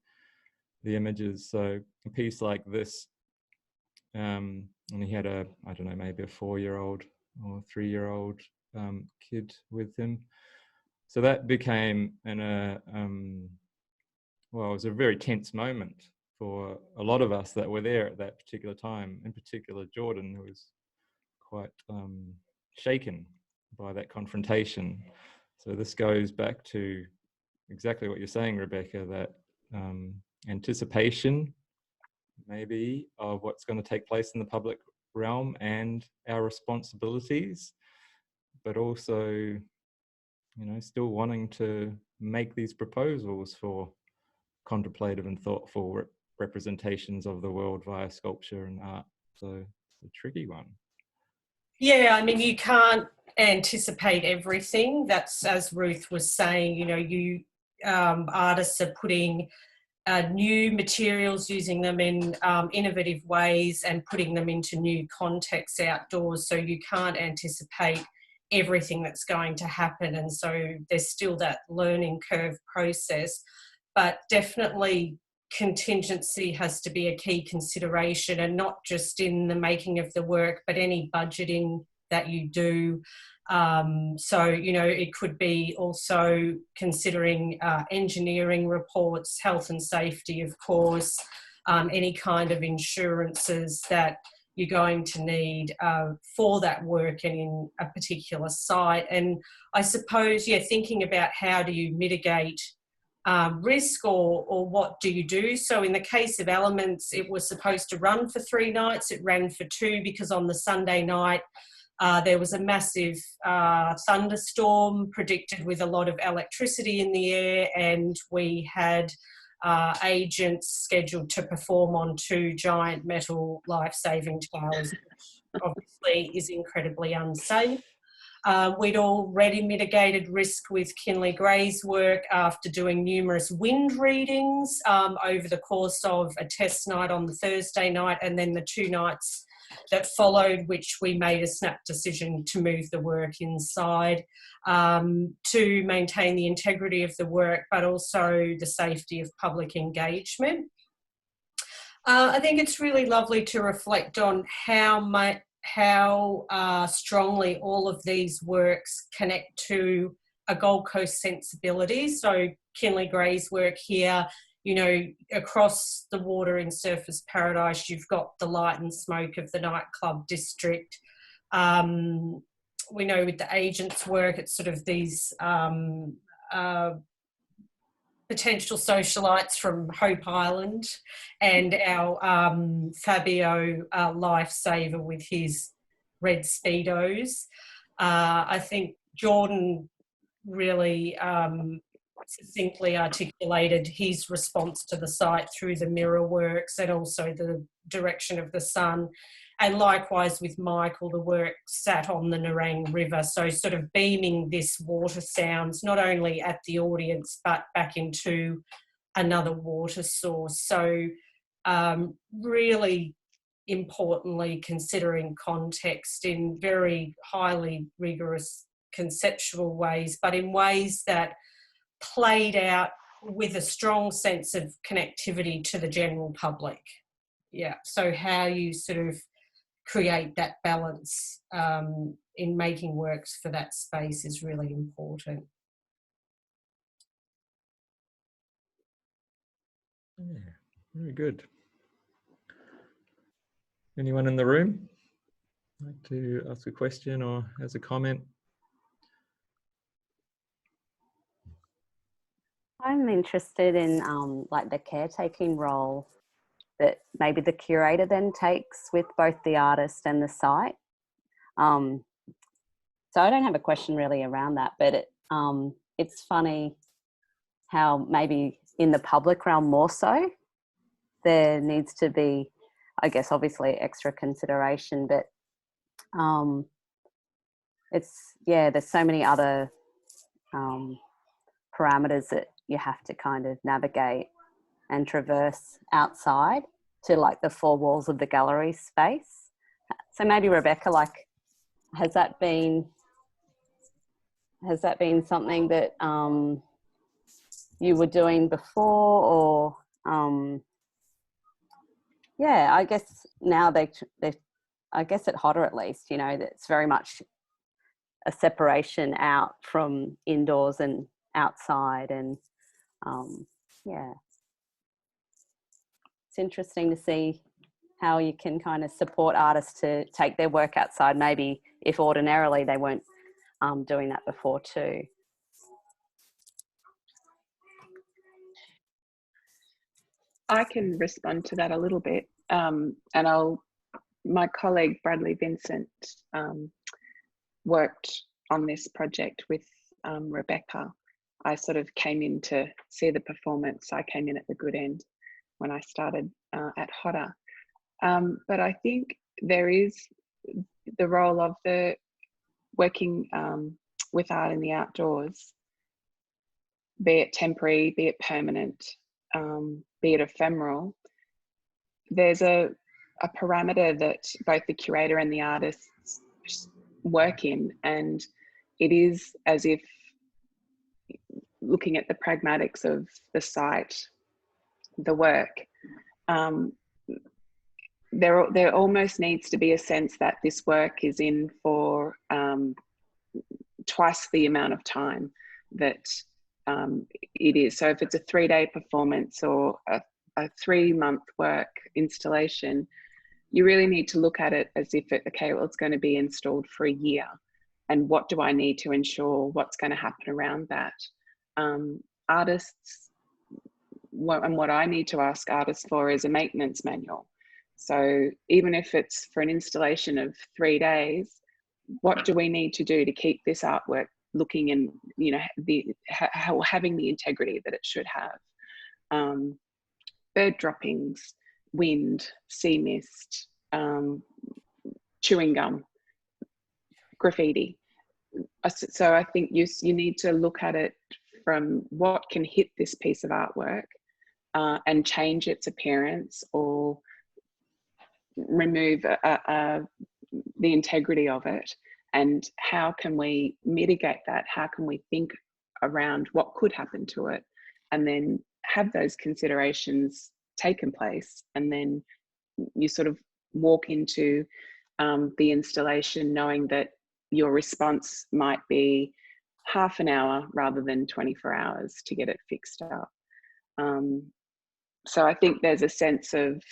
the images. So a piece like this, and he had I don't know, maybe a 4-year-old or 3-year-old kid with him. So that became well, it was a very tense moment for a lot of us that were there at that particular time. In particular, Jordan, who was quite shaken by that confrontation. So this goes back to exactly what you're saying, Rebecca, that anticipation maybe of what's going to take place in the public realm and our responsibilities, but also, you know, still wanting to make these proposals for contemplative and thoughtful representations of the world via sculpture and art. So it's a tricky one. Yeah, I mean, you can't anticipate everything. That's, as Ruth was saying, you know, artists are putting new materials, using them in innovative ways and putting them into new contexts outdoors. So you can't anticipate everything that's going to happen. And so there's still that learning curve process, but definitely contingency has to be a key consideration, and not just in the making of the work, but any budgeting that you do. So, you know, it could be also considering engineering reports, health and safety, of course, any kind of insurances that you're going to need for that work and in a particular site. And I suppose, yeah, thinking about how do you mitigate risk, or what do you do? So in the case of Elements, it was supposed to run for 3 nights. It ran for 2 because on the Sunday night, there was a massive thunderstorm predicted with a lot of electricity in the air, and we had agents scheduled to perform on 2 giant metal life-saving towers, which obviously is incredibly unsafe. We'd already mitigated risk with Kinley Gray's work after doing numerous wind readings over the course of a test night on the Thursday night, and then the 2 nights that followed, which we made a snap decision to move the work inside to maintain the integrity of the work, but also the safety of public engagement. I think it's really lovely to reflect on how strongly all of these works connect to a Gold Coast sensibility. So Kinley Gray's work here, you know, across the water in Surfers Paradise, you've got the light and smoke of the nightclub district. We know with the agents' work, it's sort of these potential socialites from Hope Island, and our Fabio lifesaver with his red Speedos. I think Jordan really succinctly articulated his response to the site through the mirror works and also the direction of the sun. And likewise with Michael, the work sat on the Nerang River, so sort of beaming this water sounds not only at the audience but back into another water source. So really importantly considering context in very highly rigorous conceptual ways, but in ways that played out with a strong sense of connectivity to the general public. Yeah, so how you sort of create that balance in making works for that space is really important. Yeah, very good. Anyone in the room like to ask a question or has a comment? I'm interested in like the caretaking role that maybe the curator then takes with both the artist and the site. So I don't have a question really around that, but it's funny how maybe in the public realm more so, there needs to be, I guess, obviously extra consideration, but there's so many other parameters that you have to kind of navigate and traverse outside to like the four walls of the gallery space. So maybe Rebecca, like, has that been something that you were doing before, or yeah, I guess now I guess at HOTA at least, you know, it's very much a separation out from indoors and outside, and yeah, it's interesting to see how you can kind of support artists to take their work outside, maybe if ordinarily they weren't doing that before too. I can respond to that a little bit, and my colleague Bradley Vincent worked on this project with Rebecca. I sort of came in to see the performance. I came in at the good end when I started at HOTA. But I think there is the role of the working with art in the outdoors, be it temporary, be it permanent, be it ephemeral. There's a parameter that both the curator and the artists work in, and it is as if looking at the pragmatics of the site, the work, there almost needs to be a sense that this work is in for twice the amount of time that it is. So if it's a 3-day performance or a 3-month work installation, you really need to look at it as if it's going to be installed for a year, and what do I need to ensure, what's going to happen around that. Artists, and what I need to ask artists for is a maintenance manual. So even if it's for an installation of 3 days, what do we need to do to keep this artwork looking and, you know, having the integrity that it should have? Bird droppings, wind, sea mist, chewing gum, graffiti. So I think you need to look at it from what can hit this piece of artwork and change its appearance, or remove the integrity of it, and how can we mitigate that? How can we think around what could happen to it, and then have those considerations taken place, and then you sort of walk into the installation knowing that your response might be half an hour rather than 24 hours to get it fixed up. So I think there's a sense of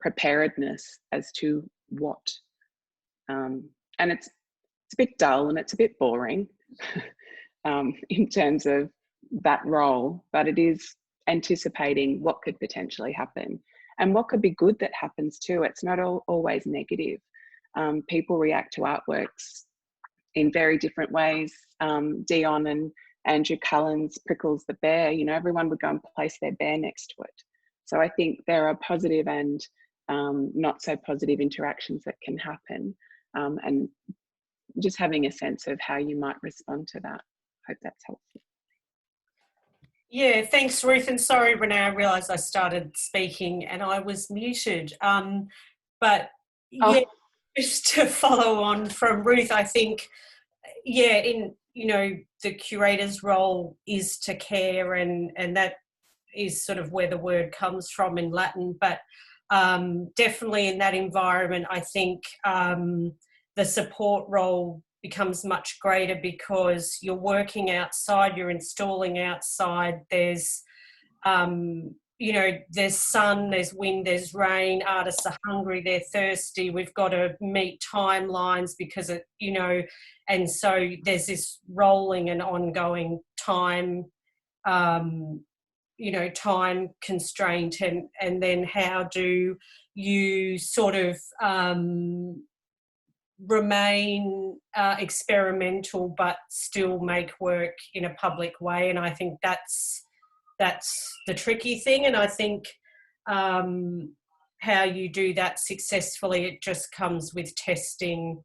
preparedness as to what, and it's a bit dull and it's a bit boring in terms of that role, but it is anticipating what could potentially happen and what could be good that happens too. It's not always negative. People react to artworks in very different ways. Dion and Andrew Cullen's Prickles the Bear, you know, everyone would go and place their bear next to it. So I think there are positive and not so positive interactions that can happen, and just having a sense of how you might respond to that. I hope that's helpful. Yeah, thanks, Ruth. And sorry, Renee, I realised I started speaking and I was muted. But yeah, just to follow on from Ruth, I think, yeah, the curator's role is to care, and that is sort of where the word comes from in Latin. But definitely in that environment, I think the support role becomes much greater because you're working outside, you're installing outside. There's there's sun, there's wind, there's rain. Artists are hungry, they're thirsty. We've got to meet timelines because and so there's this rolling and ongoing time, time constraint, and then how do you sort of remain experimental but still make work in a public way. And I think that's the tricky thing. And I think how you do that successfully, it just comes with testing.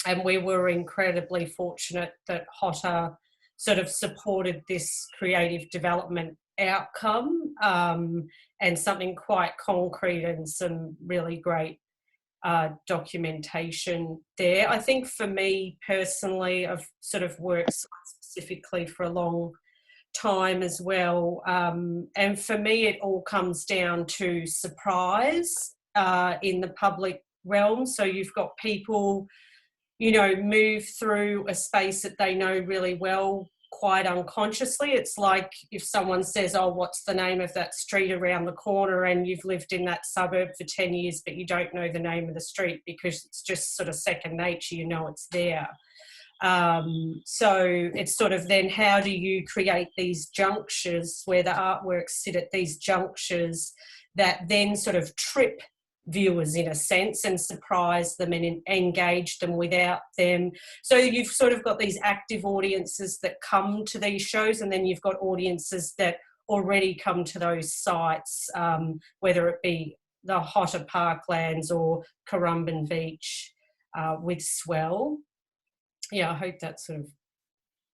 And we were incredibly fortunate that HOTA sort of supported this creative development outcome, and something quite concrete and some really great documentation there. I think for me personally, I've sort of worked specifically for a long time as well, and for me it all comes down to surprise in the public realm. So you've got people move through a space that they know really well quite unconsciously. It's like if someone says, oh, what's the name of that street around the corner, and you've lived in that suburb for 10 years but you don't know the name of the street because it's just sort of second nature, it's there. So it's sort of then how do you create these junctures where the artworks sit at these junctures that then sort of trip viewers in a sense and surprise them and engage them without them. So you've sort of got these active audiences that come to these shows, and then you've got audiences that already come to those sites, whether it be the HOTA Parklands or Currumbin Beach with Swell. Yeah, I hope that sort of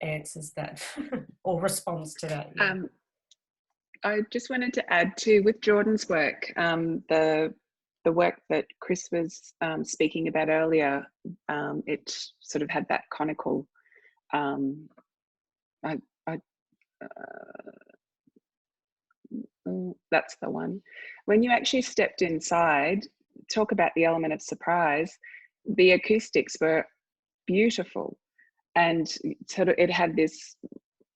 answers that or responds to that. Yeah. I just wanted to add to, with Jordan's work, the work that Chris was speaking about earlier, it sort of had that conical, that's the one. When you actually stepped inside, talk about the element of surprise, the acoustics were beautiful, and sort of it had this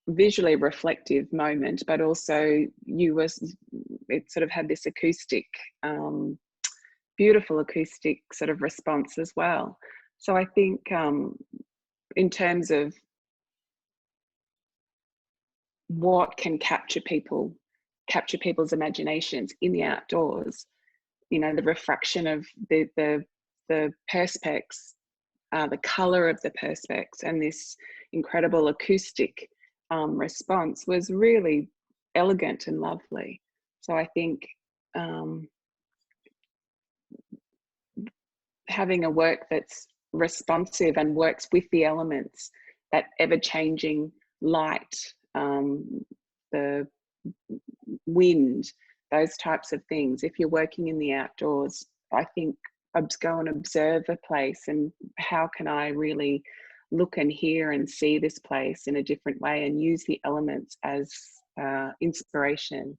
visually reflective moment, but also it sort of had this acoustic, beautiful acoustic sort of response as well. So I think in terms of what can capture people's imaginations in the outdoors, the refraction of the perspex, the color of the perspex, and this incredible acoustic response was really elegant and lovely. So I think having a work that's responsive and works with the elements, that ever-changing light, the wind, those types of things. If you're working in the outdoors, I think, go and observe a place, and how can I really look and hear and see this place in a different way and use the elements as inspiration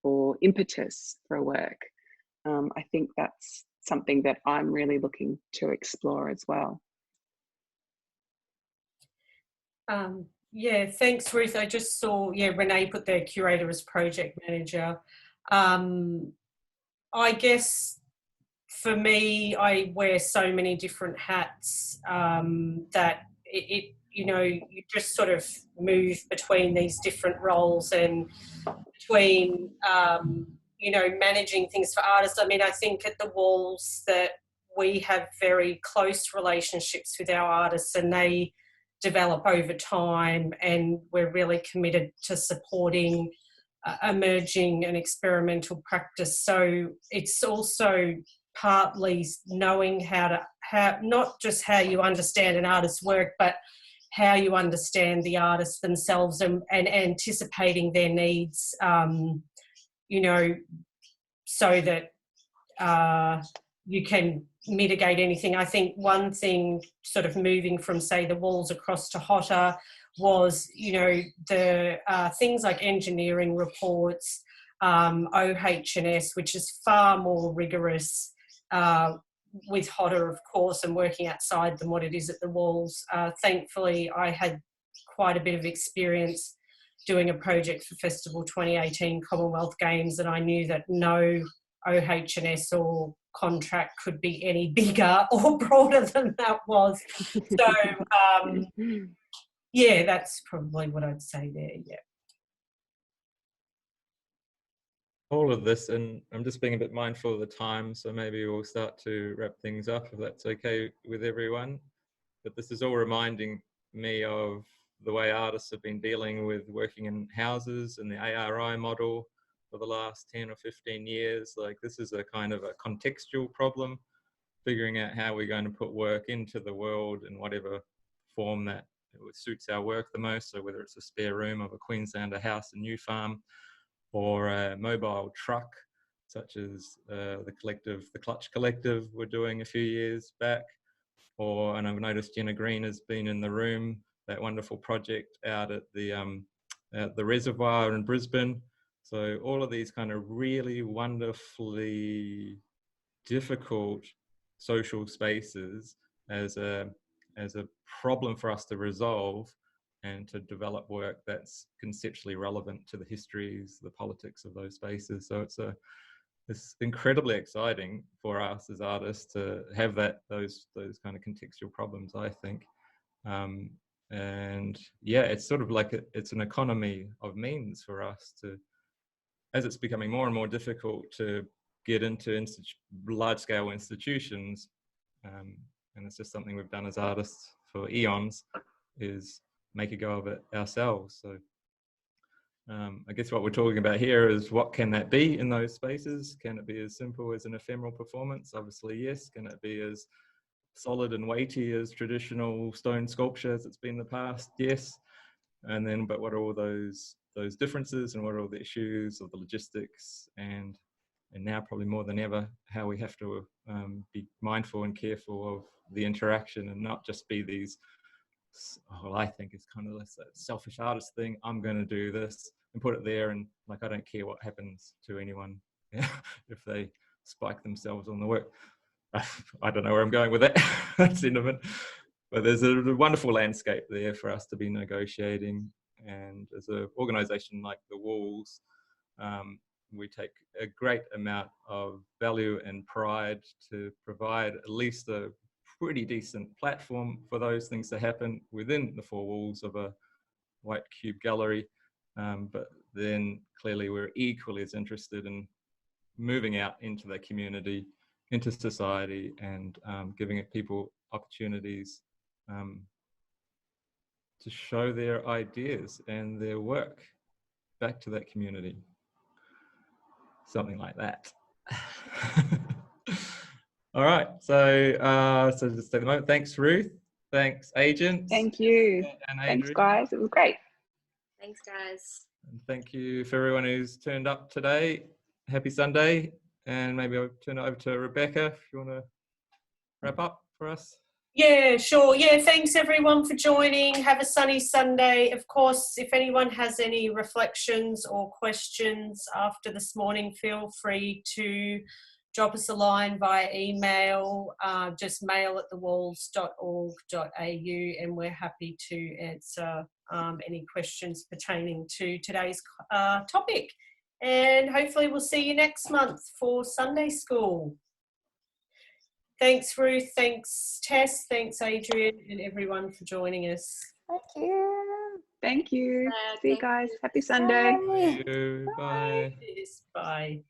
or impetus for a work. I think that's something that I'm really looking to explore as well. Yeah, thanks, Ruth. I just saw, Renee put their curator as project manager. I guess for me, I wear so many different hats that you just sort of move between these different roles and between, managing things for artists. I mean, I think at the Walls that we have very close relationships with our artists, and they develop over time, and we're really committed to supporting emerging and experimental practice. So it's also partly knowing how not just how you understand an artist's work, but how you understand the artists themselves, and anticipating their needs, so that you can mitigate anything. I think one thing sort of moving from, say, the Walls across to HOTA was, the things like engineering reports, OH&S, which is far more rigorous with HOTA, of course, and working outside than what it is at the Walls. Thankfully, I had quite a bit of experience doing a project for Festival 2018 Commonwealth Games, and I knew that no OH&S or contract could be any bigger or broader than that was. So, yeah, that's probably what I'd say there, yeah. All of this, and I'm just being a bit mindful of the time, so maybe we'll start to wrap things up if that's okay with everyone. But this is all reminding me of the way artists have been dealing with working in houses and the ARI model for the last 10 or 15 years. Like, this is a kind of a contextual problem, figuring out how we're going to put work into the world in whatever form that suits our work the most. So whether it's a spare room of a Queenslander house in New Farm, or a mobile truck, such as the Clutch Collective were doing a few years back. And I've noticed Jenna Green has been in the room, that wonderful project out at the reservoir in Brisbane. So all of these kind of really wonderfully difficult social spaces as a problem for us to resolve, and to develop work that's conceptually relevant to the histories, the politics of those spaces. So it's incredibly exciting for us as artists to have those kind of contextual problems, I think. And yeah, it's sort of like it's an economy of means for us to, as it's becoming more and more difficult to get into large-scale institutions, and it's just something we've done as artists for eons, is make a go of it ourselves. So I guess what we're talking about here is, what can that be in those spaces? Can it be as simple as an ephemeral performance? Obviously, yes. Can it be as solid and weighty as traditional stone sculpture as it's been in the past? Yes. And then, but what are all those differences, and what are all the issues of the logistics, and now probably more than ever, how we have to be mindful and careful of the interaction, and not just be these, well, I think it's kind of this selfish artist thing. I'm going to do this and put it there, and like, I don't care what happens to anyone if they spike themselves on the work. I don't know where I'm going with that. That's the end of it. But there's a wonderful landscape there for us to be negotiating. And as an organisation like the Walls, we take a great amount of value and pride to provide at least a pretty decent platform for those things to happen within the four walls of a white cube gallery. But then clearly we're equally as interested in moving out into the community, into society, and giving people opportunities to show their ideas and their work back to that community. Something like that. All right, so just take a moment. Thanks, Ruth. Thanks, agents. Thank you. And thanks, Adrienne. guys. It was great. Thanks, guys. And thank you for everyone who's turned up today. Happy Sunday. And maybe I'll turn it over to Rebecca if you want to wrap up for us. Yeah, sure. Yeah, thanks everyone for joining. Have a sunny Sunday. Of course, if anyone has any reflections or questions after this morning, feel free to drop us a line via email, just mail@thewalls.org.au, and we're happy to answer any questions pertaining to today's topic. And hopefully we'll see you next month for Sunday School. Thanks, Ruth. Thanks, Tess. Thanks, Adrienne, and everyone for joining us. Thank you. Thank you. See you Thank guys. you. Happy Sunday. Thank you. Bye. Yes, bye.